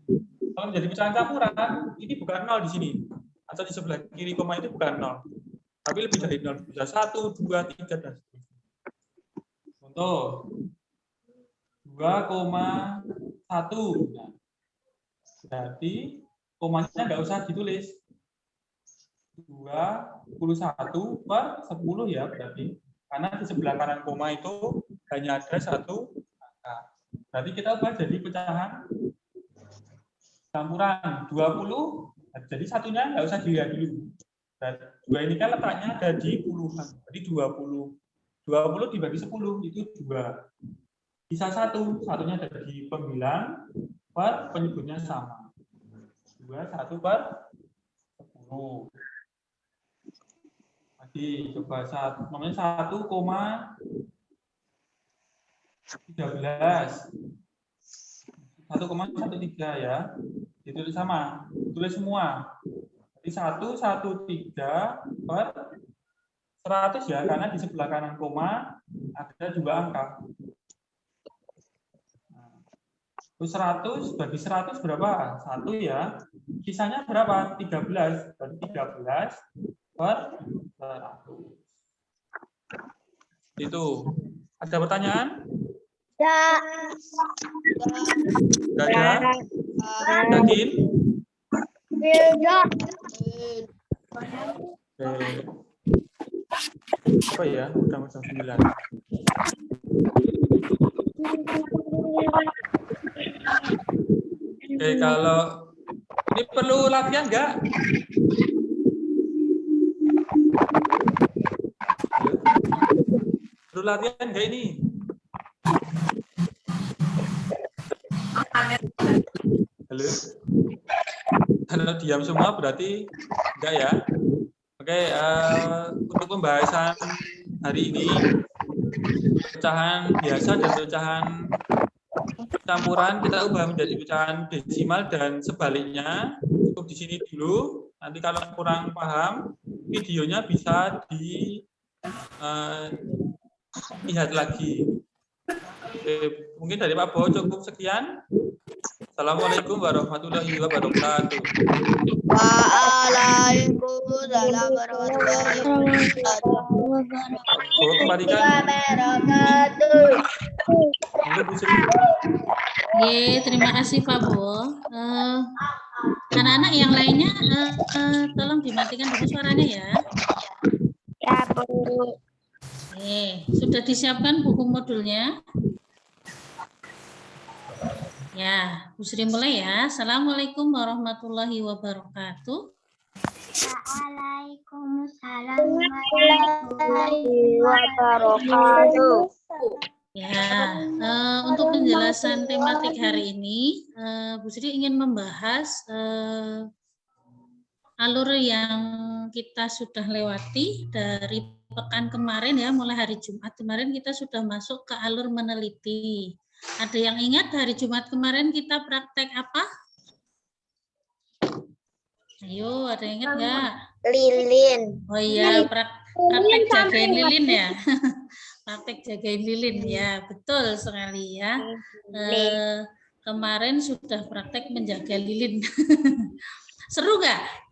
kalau menjadi pecahan campuran, ini bukan 0 di sini. Atau di sebelah kiri koma itu bukan 0. Tapi lebih dari 0. Bisa 1, 2, 3, dan seterusnya. Contoh. 2,1. Nah, berarti komanya nggak usah ditulis. 21 per 10 ya berarti. Karena di sebelah kanan koma itu hanya ada 1 angka. Berarti kita ubah jadi pecahan campuran 20. Jadi satunya nggak usah dilihat dulu. Dan 2 ini kan letaknya ada di puluhan. Jadi 20. 20 dibagi 10 itu 2. Bisa 1, satunya ada di pembilang, per penyebutnya sama. 2, 1 per 10. Lagi coba 1, namanya 1,13. 1,13 ya. Ditulis sama, tulis semua. Jadi 113 per 100 ya, karena di sebelah kanan koma ada 2 angka. Terus 100 bagi 100 berapa? 1 ya. Sisanya berapa? 13. Berarti 13 per 100. Itu. Ada pertanyaan? Ya. Enggak ada? Yakin? Ya. Apa ya? Udah jam 9. Oke, kalau ini perlu latihan nggak? Perlu latihan nggak ini? Halo? Kalau diam semua berarti enggak ya? Oke, untuk pembahasan hari ini, pecahan biasa dan pecahan campuran kita ubah menjadi pecahan desimal dan sebaliknya. Cukup di sini dulu. Nanti kalau kurang paham, videonya bisa dilihat lagi. Oke, mungkin dari Pak Bo cukup sekian. Assalamualaikum warahmatullahi wabarakatuh. Waalaikumsalam warahmatullahi wabarakatuh. Bo, kembalikan. Monggo, Bu Sri. Oke, terima kasih Pak Bo. Anak-anak yang lainnya tolong dimatikan dulu suaranya ya. Ya, Bu. Oke, sudah disiapkan buku modulnya? Ya, Bu Sri mulai ya. Assalamualaikum warahmatullahi wabarakatuh. Waalaikumsalam Warahmatullahi wabarakatuh. Ya, untuk penjelasan tematik hari ini, Bu Sri ingin membahas alur yang kita sudah lewati dari pekan kemarin ya, mulai hari Jumat kemarin kita sudah masuk ke alur meneliti. Ada yang ingat hari Jumat kemarin kita praktek apa? Ayo, ada yang ingat nggak? Lilin. Oh iya, praktek jagain lilin ya. Praktek jagain lilin ya, betul sekali ya. Kemarin sudah praktek menjaga lilin. Seru nggak?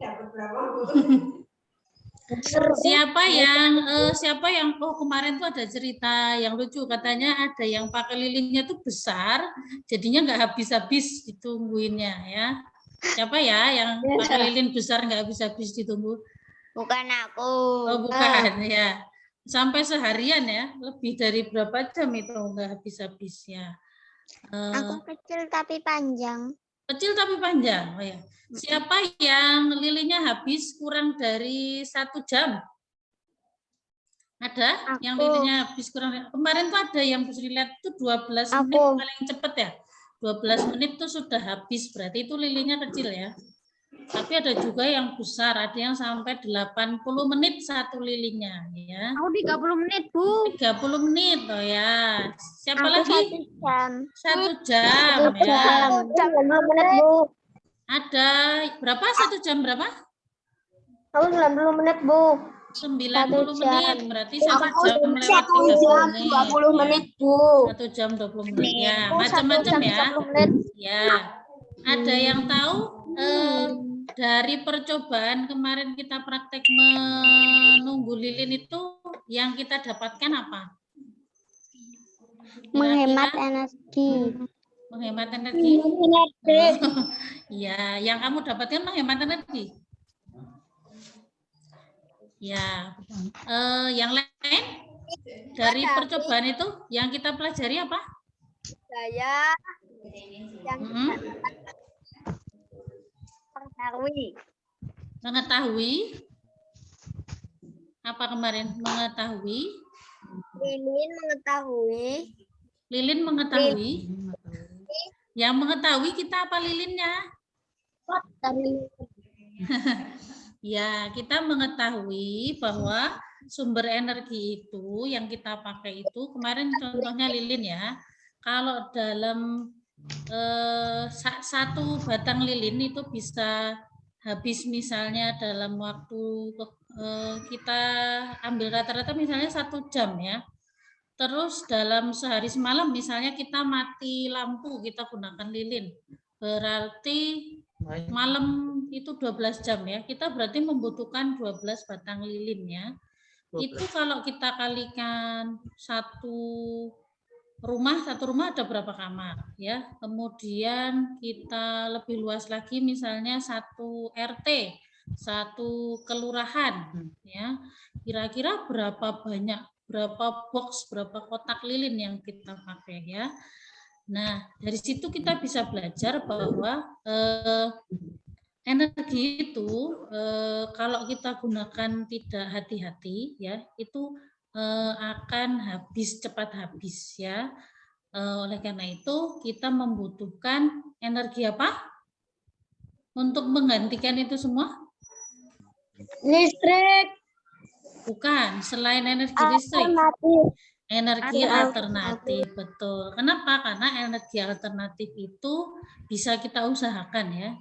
Siapa yang kemarin tuh ada cerita yang lucu, katanya ada yang pakai lilinnya tuh besar, jadinya nggak habis-habis ditungguinnya ya. Siapa ya yang pakai lilin besar nggak habis-habis ditunggu? Bukan aku. Oh bukan ya. Sampai seharian ya, lebih dari berapa jam itu nggak habis-habis ya. Aku kecil tapi panjang. Kecil tapi panjang. Oh ya. Siapa yang lilinnya habis kurang dari 1 jam? Ada yang lilinnya habis kurang. Kemarin tuh ada yang Bu Sri lihat tuh 12 menit paling cepet ya. 12 menit tuh sudah habis, berarti itu lilinnya kecil ya. Tapi ada juga yang besar, ada yang sampai 80 menit satu lilinnya ya. Aku 30 menit, Bu. 30 menit oh ya. Siapa Aku lagi? 1 jam. 1 jam ya. 90 menit, Bu. Ada berapa 1 jam berapa? Aku 90 menit, Bu. 90 1 menit, jam. berarti 1 jam lewat 30 menit. Bu. 1 jam 20 menit ya, Bu, 1 macam-macam jam ya. 30 menit. Ya, ada yang tahu dari percobaan kemarin kita praktek menunggu lilin itu yang kita dapatkan apa? Menghemat Kira-kira energi. menghemat energi? Ya, yang kamu dapatkan menghemat energi. Ya, yang lain dari percobaan itu yang kita pelajari apa? Saya yang Mengetahui apa kemarin? Mengetahui. Lilin mengetahui. Yang mengetahui kita apa lilinnya? Ya, kita mengetahui bahwa sumber energi itu yang kita pakai itu kemarin contohnya lilin ya. Kalau dalam satu batang lilin itu bisa habis misalnya dalam waktu kita ambil rata-rata misalnya 1 jam ya. Terus dalam sehari semalam misalnya kita mati lampu, kita gunakan lilin. Berarti malam itu 12 jam ya. Kita berarti membutuhkan 12 batang lilin ya. Itu kalau kita kalikan satu rumah ada berapa kamar ya. Kemudian kita lebih luas lagi misalnya 1 RT, 1 kelurahan ya. Kira-kira berapa banyak, berapa box, berapa kotak lilin yang kita pakai ya. Nah, dari situ kita bisa belajar bahwa energi itu kalau kita gunakan tidak hati-hati ya, itu akan cepat habis ya. Oleh karena itu kita membutuhkan energi apa? Untuk menggantikan itu semua? Listrik. Bukan, selain energi listrik. Energi alternatif, betul. Kenapa? Karena energi alternatif itu bisa kita usahakan ya.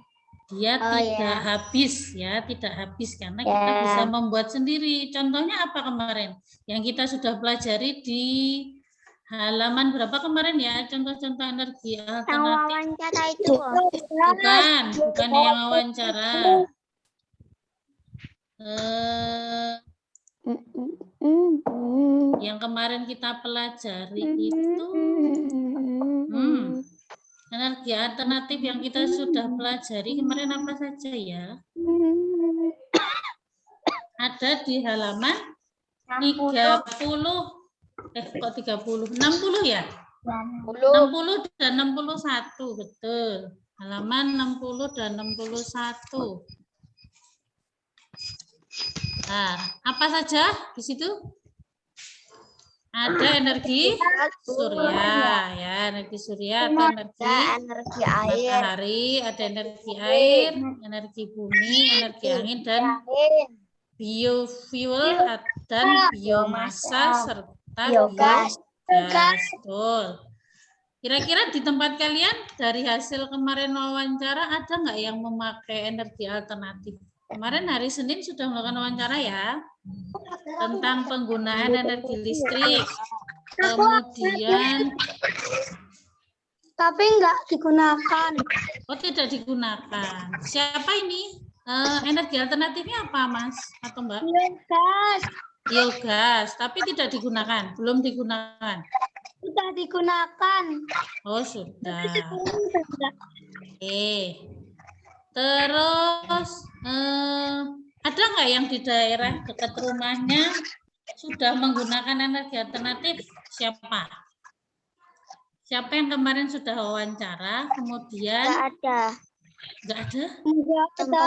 Dia tidak habis ya, tidak habis karena kita bisa membuat sendiri. Contohnya apa kemarin? Yang kita sudah pelajari di halaman berapa kemarin ya? Contoh-contoh energi alternatif. Yang wawancara itu. Bukan yang wawancara. Yang kemarin kita pelajari itu energi alternatif yang kita sudah pelajari kemarin apa saja ya? Ada di halaman 60 ya? 60 dan 61, betul. Halaman 60 dan 61. Nah, apa saja di situ? Ada energi surya, ya, energi surya atau energi matahari, ada energi air, energi bumi, energi angin, dan biofuel dan biomasa serta biogas. Betul. Kira-kira di tempat kalian dari hasil kemarin wawancara ada nggak yang memakai energi alternatif? Kemarin hari Senin sudah melakukan wawancara ya tentang penggunaan energi listrik. Kemudian tapi enggak digunakan. Oh, tidak digunakan. Siapa ini? Energi alternatifnya apa, Mas atau Mbak? Biogas. Biogas, tapi tidak digunakan, belum digunakan. Sudah digunakan. Oh, sudah. Oke. Terus ada nggak yang di daerah dekat rumahnya sudah menggunakan energi alternatif? Siapa? Siapa yang kemarin sudah wawancara? Kemudian Enggak ada. Nggak ada? Enggak ada.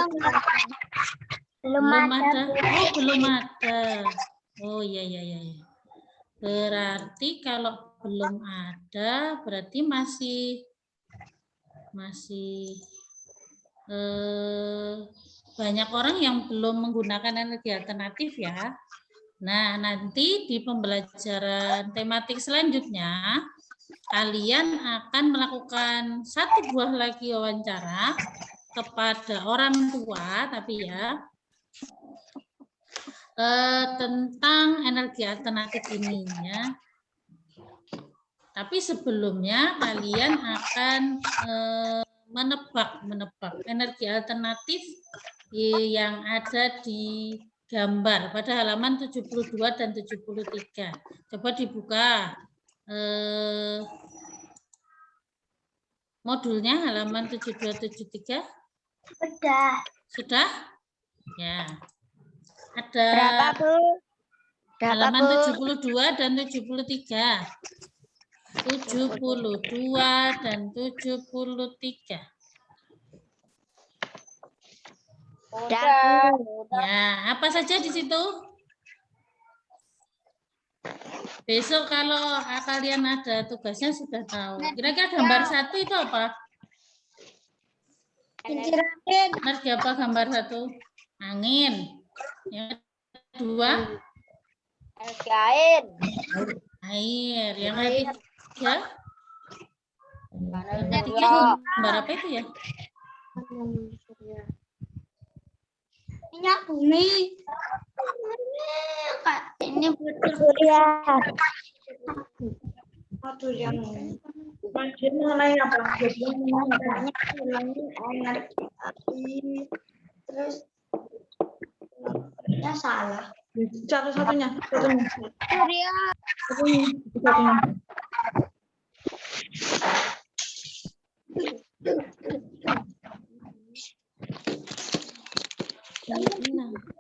Belum ada. Oh, belum ada. Oh, iya. Berarti kalau belum ada, berarti masih banyak orang yang belum menggunakan energi alternatif ya. Nah, nanti di pembelajaran tematik selanjutnya, kalian akan melakukan satu buah lagi wawancara kepada orang tua, tapi ya, tentang energi alternatif ini ya. Tapi sebelumnya kalian akan menebak energi alternatif yang ada di gambar pada halaman 72 dan 73. Coba dibuka modulnya halaman 72-73. Sudah? Ya. Ada Berapa, Bu? halaman 72 dan 73. 72 dan 73. Ya, apa saja di situ? Besok kalau kalian ada tugasnya sudah tahu. Kira-kira gambar 1 itu apa? Energi apa gambar 1? Angin. Yang 2? Energi air. Air. Yang ketiga? Yang ketiga gambar apa itu ya? Minyak bumi. Ini betul. Surya. Terus ya salah. Satu-satunya. Surya.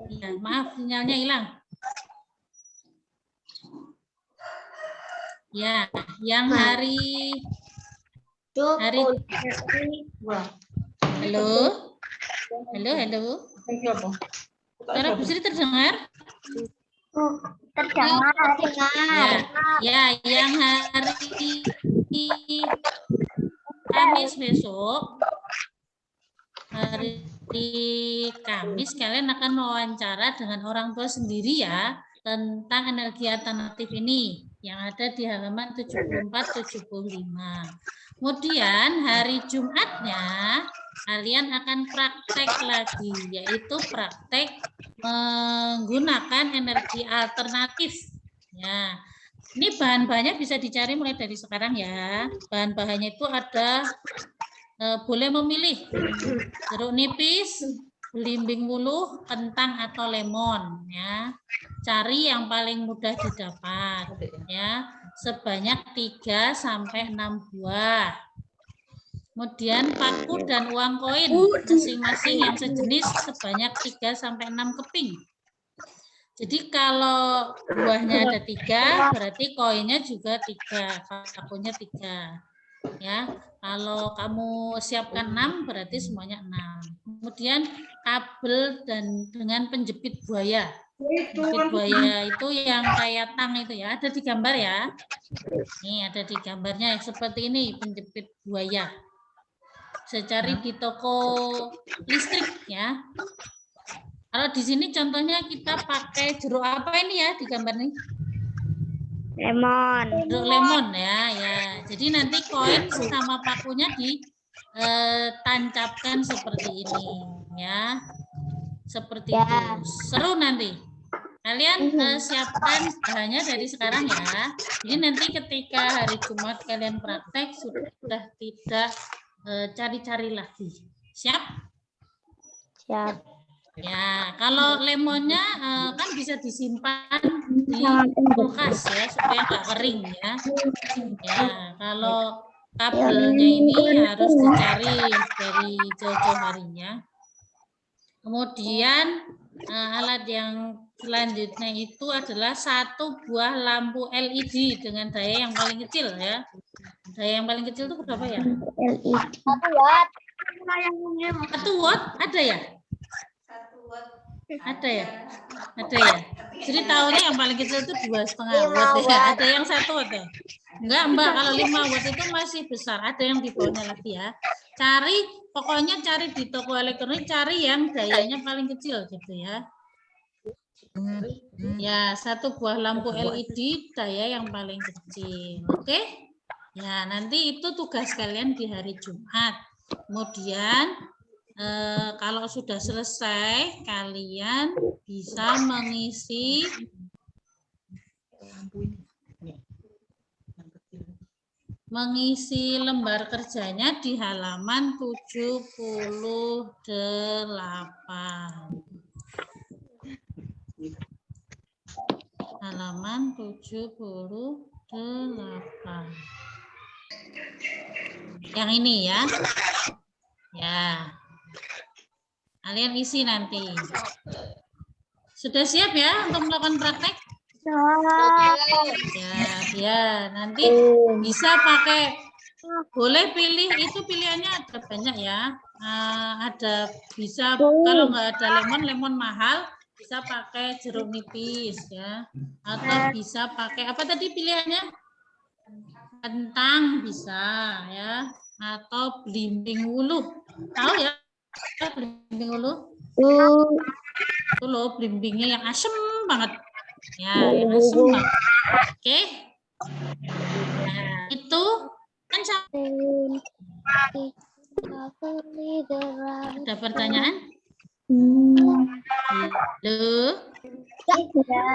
Ya, maaf sinyalnya hilang. Ya, yang hari halo. Suara Bu Sri terdengar? Terdengar. Ya, yang hari Kamis besok, hari Kamis kalian akan mewawancara dengan orang tua sendiri ya tentang energi alternatif ini yang ada di halaman 74-75. Kemudian hari Jumatnya kalian akan praktek lagi, yaitu praktek menggunakan energi alternatif. Ya, ini bahan-bahannya bisa dicari mulai dari sekarang ya. Bahan-bahannya itu ada, boleh memilih jeruk nipis, belimbing wuluh, kentang atau lemon. Ya, cari yang paling mudah didapat. Ya, sebanyak 3 sampai 6 buah. Kemudian paku dan uang koin masing-masing yang sejenis sebanyak 3 sampai 6 keping. Jadi kalau buahnya ada 3, berarti koinnya juga 3, pakunya 3. Ya, kalau kamu siapkan 6, berarti semuanya 6. Kemudian kabel dan dengan penjepit buaya. Penjepit buaya itu yang kayak tang itu ya, ada di gambar ya. Nih ada di gambarnya seperti ini penjepit buaya. Bisa cari di toko listrik ya. Kalau di sini contohnya kita pakai jeruk apa ini ya di gambar ini? Lemon. Jeruk lemon ya, ya. Jadi nanti koin sama pakunya ditancapkan seperti ini ya. Seperti itu. Seru nanti. Kalian siapkan bahannya dari sekarang ya. Jadi nanti ketika hari Jumat kalian praktek sudah tidak cari-cari lagi. Siap? Siap. Ya, kalau lemonnya kan bisa disimpan di kulkas ya supaya nggak kering ya. Ya, kalau kabelnya ini harus dicari dari jauh-jauh harinya. Kemudian alat yang selanjutnya itu adalah 1 buah lampu LED dengan daya yang paling kecil ya. Daya yang paling kecil itu berapa ya? 1 watt. 1 watt ada ya? Ada ya? Ada ya? Jadi tahunya yang paling kecil itu 2,5 watt ya. Ada yang 1 watt ya? Enggak Mbak, kalau 5 watt itu masih besar. Ada yang di bawahnya lagi ya. Pokoknya cari di toko elektronik, cari yang dayanya paling kecil gitu ya. Ya, 1 buah lampu LED daya yang paling kecil. Oke? Ya, nanti itu tugas kalian di hari Jumat. Kemudian kalau sudah selesai, kalian bisa mengisi lembar kerjanya di halaman 78. Halaman 78. Yang ini ya. Ya. Kalian isi nanti. Sudah siap ya untuk melakukan praktek? Ya, nanti bisa pakai, boleh pilih, itu pilihannya ada banyak ya. Ada bisa, kalau nggak ada lemon mahal, bisa pakai jeruk nipis ya. Atau bisa pakai, apa tadi pilihannya? Kentang bisa ya. Atau belimbing ulu. Tahu ya? Belimbing ulu? Itu loh belimbingnya yang asem banget. Ya, yang asem banget. Oke. Nah, itu kan ada pertanyaan? Halo?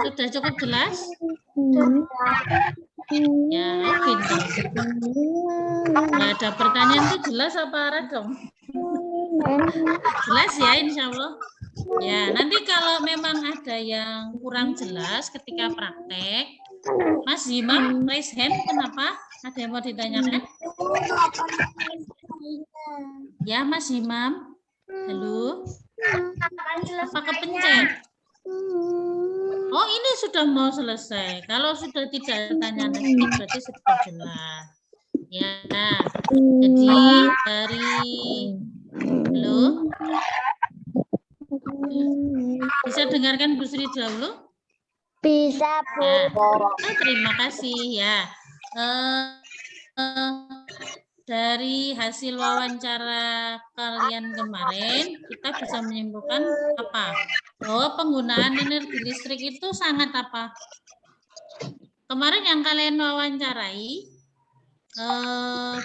Sudah cukup jelas? Ya, oke. Ya, ada pertanyaan itu jelas apa redong? Jelas ya, insya Allah. Ya, nanti kalau memang ada yang kurang jelas ketika praktek, Mas Imam raise hand, kenapa? Ada yang mau ditanyakan? Ya, Mas Imam. Halo. Apa kepencet? Oh, ini sudah mau selesai. Kalau sudah tidak ada pertanyaan lagi, berarti sudah jelas. Ya, jadi dari halo, bisa dengarkan Bu Sri dahulu? Bisa, Bu. Terima kasih ya. Dari hasil wawancara kalian kemarin, kita bisa menyimpulkan apa? Bahwa penggunaan energi listrik itu sangat apa? Kemarin yang kalian wawancarai,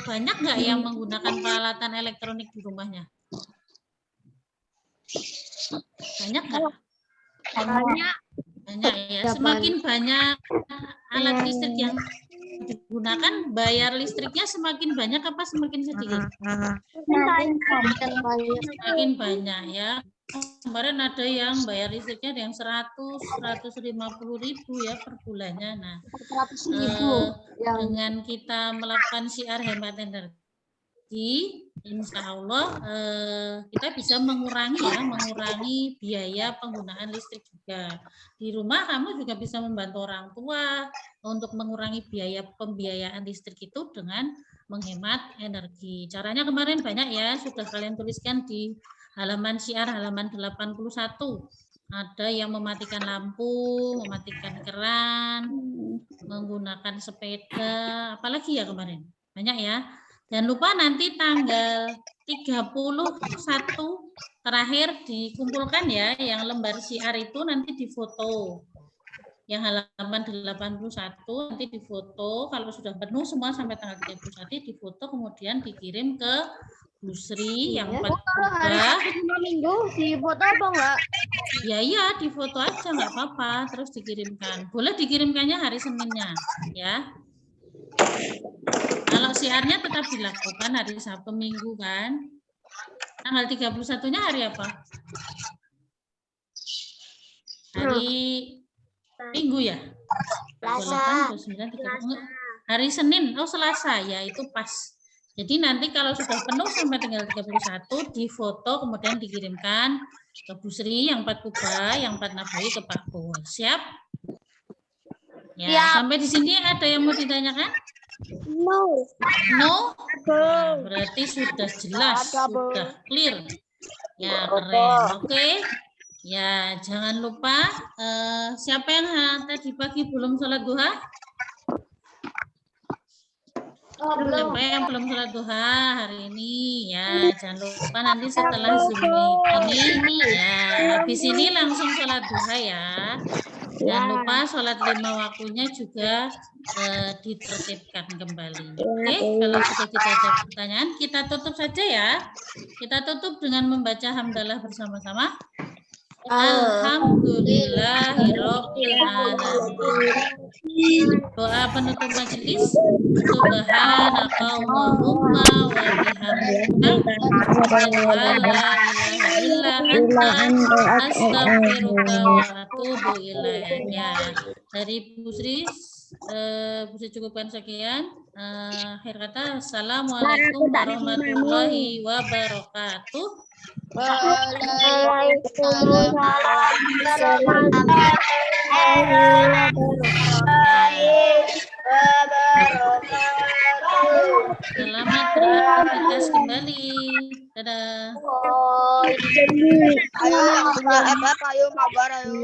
banyak nggak yang menggunakan peralatan elektronik di rumahnya? Banyak nggak? Banyak ya. Semakin banyak alat listrik yang digunakan, bayar listriknya semakin banyak apa semakin sedikit? Semakin banyak ya. Kemarin ada yang bayar listriknya yang 100-150.000 ya per bulannya. Nah, dengan kita melakukan syiar hemat energi, insya Allah kita bisa mengurangi biaya penggunaan listrik juga. Di rumah kamu juga bisa membantu orang tua untuk mengurangi biaya pembiayaan listrik itu dengan menghemat energi. Caranya kemarin banyak ya, sudah kalian tuliskan di halaman syiar halaman 81. Ada yang mematikan lampu, mematikan keran, menggunakan sepeda, apalagi ya kemarin. Banyak ya. Jangan lupa nanti tanggal 31 terakhir dikumpulkan ya, yang lembar syiar itu nanti difoto. Yang halaman 81 nanti difoto, kalau sudah penuh semua sampai tanggal 31 difoto, kemudian dikirim ke Bu Sri yang 4 Minggu di foto apa enggak? Ya iya, di foto aja nggak apa-apa, terus dikirimkan. Boleh dikirimkannya hari Seninnya, ya. Kalau siarnya tetap dilakukan hari Sabtu Minggu kan. Tanggal 31-nya hari apa? Hari Minggu ya? Selasa. 28, 29, 30. Hari Senin, oh Selasa, ya itu pas. Jadi nanti kalau sudah penuh sampai tanggal 31 difoto kemudian dikirimkan ke Bu Sri yang 4 kubah, yang 4 nabawi ke Pak Bowo. Siap? Ya, sampai di sini ada yang mau ditanyakan? No. No? Nah, berarti sudah jelas, sudah clear. Ya, keren. Oke. Ya, jangan lupa siapa yang tadi pagi belum sholat duha? Siapa yang belum sholat duha hari ini? Ya, jangan lupa nanti setelah Zoom ini, ya, habis ini langsung sholat duha ya. Jangan lupa sholat 5 waktunya juga ditertibkan kembali. Oke, kalau sudah tidak ada pertanyaan, kita tutup saja ya. Kita tutup dengan membaca hamdalah bersama-sama. Alhamdulillahirabbil alamin. Doa penutup majelis. Subhanakallahumma wa bihamdika asyhadu an la ilaha illa anta astaghfiruka wa atubu ilaik. Ya, dari Bu Sri bisa cukupkan sekian. Akhir kata, assalamualaikum warahmatullahi wabarakatuh. Waalaikumsalam Selamat beraktivitas kembali. Dadah. Ayo yang punya FF, ayo mabar ayo.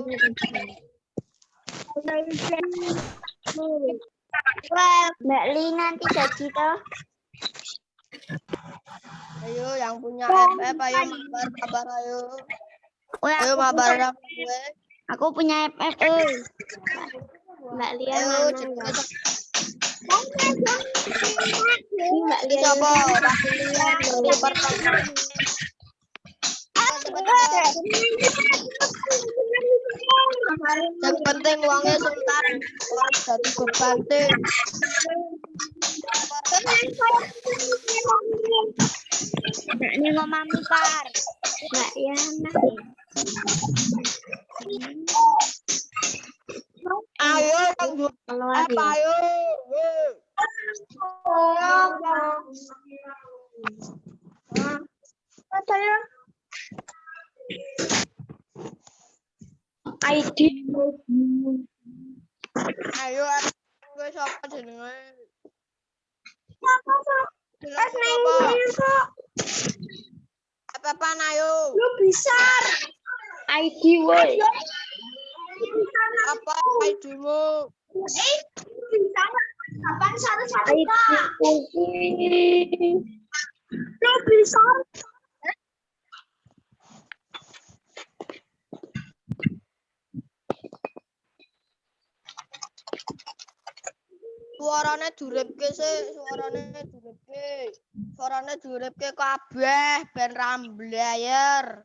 Mbak Li nanti jadi toh. Ayo yang punya FF, ayo mabar ayo. Ayo mabar gue. Aku punya FF. Mbak Lia mana? Mbak Lia siapa? Yang penting uangnya sebentar. Jadi berbanting. Mbak ini ngomong par. Mbak Yana. Ayo apa ayo. ID. Ayo gue siapa jenenge? Apa ayo? Lu bisa. ID woi. Apa ID-mu? Bisa. Kapan satu-satu? Lu bisa. Suarane duripke sih, suarane duripke kabeh ben ramblayer.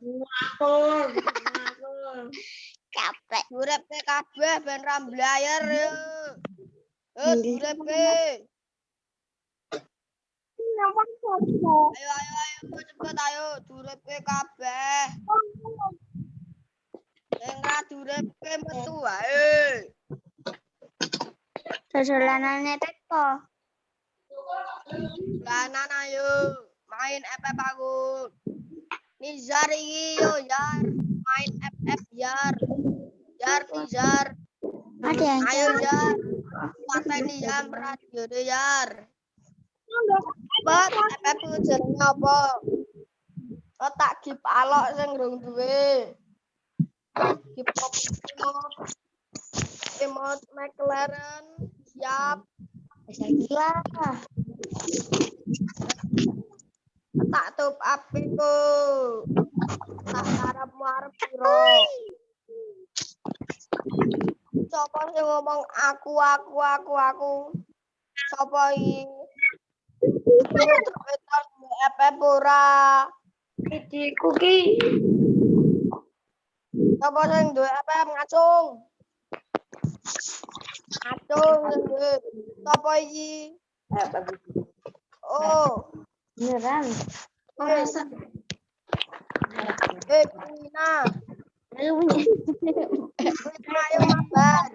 Kabeh duripke kabeh ben ramblayer yo. Duripke. Ayo cepet ayo duripke kabeh. Sing ra duripke metu wae. Dodolanane teko. Lanan ayo main FF aku. Nizar iki yo Jar, main FF Jar. Jar Nizar. Ayo Jar. Pateni jam radio Jar. Bat FF ku jenenge apa? Tak gip alok sing rung duwe. Gip Emot McLaren siap. Gila. Tak tup apiku. Tak harap arep piro. Sopo sing ngomong aku. Sopo iki? Weton FF ora. Iki kuki. Sopo sing duwe FF ngacung? Apa iki? Oh, beneran. Pina. Ayo mabar.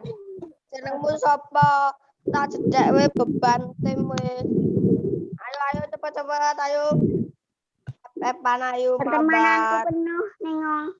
Jenengmu sapa? Tak jedek we beban tim wis. Ayo cepet-cepet ayo. Pepan ayo mabar. Pertemananku penuh, Nengol.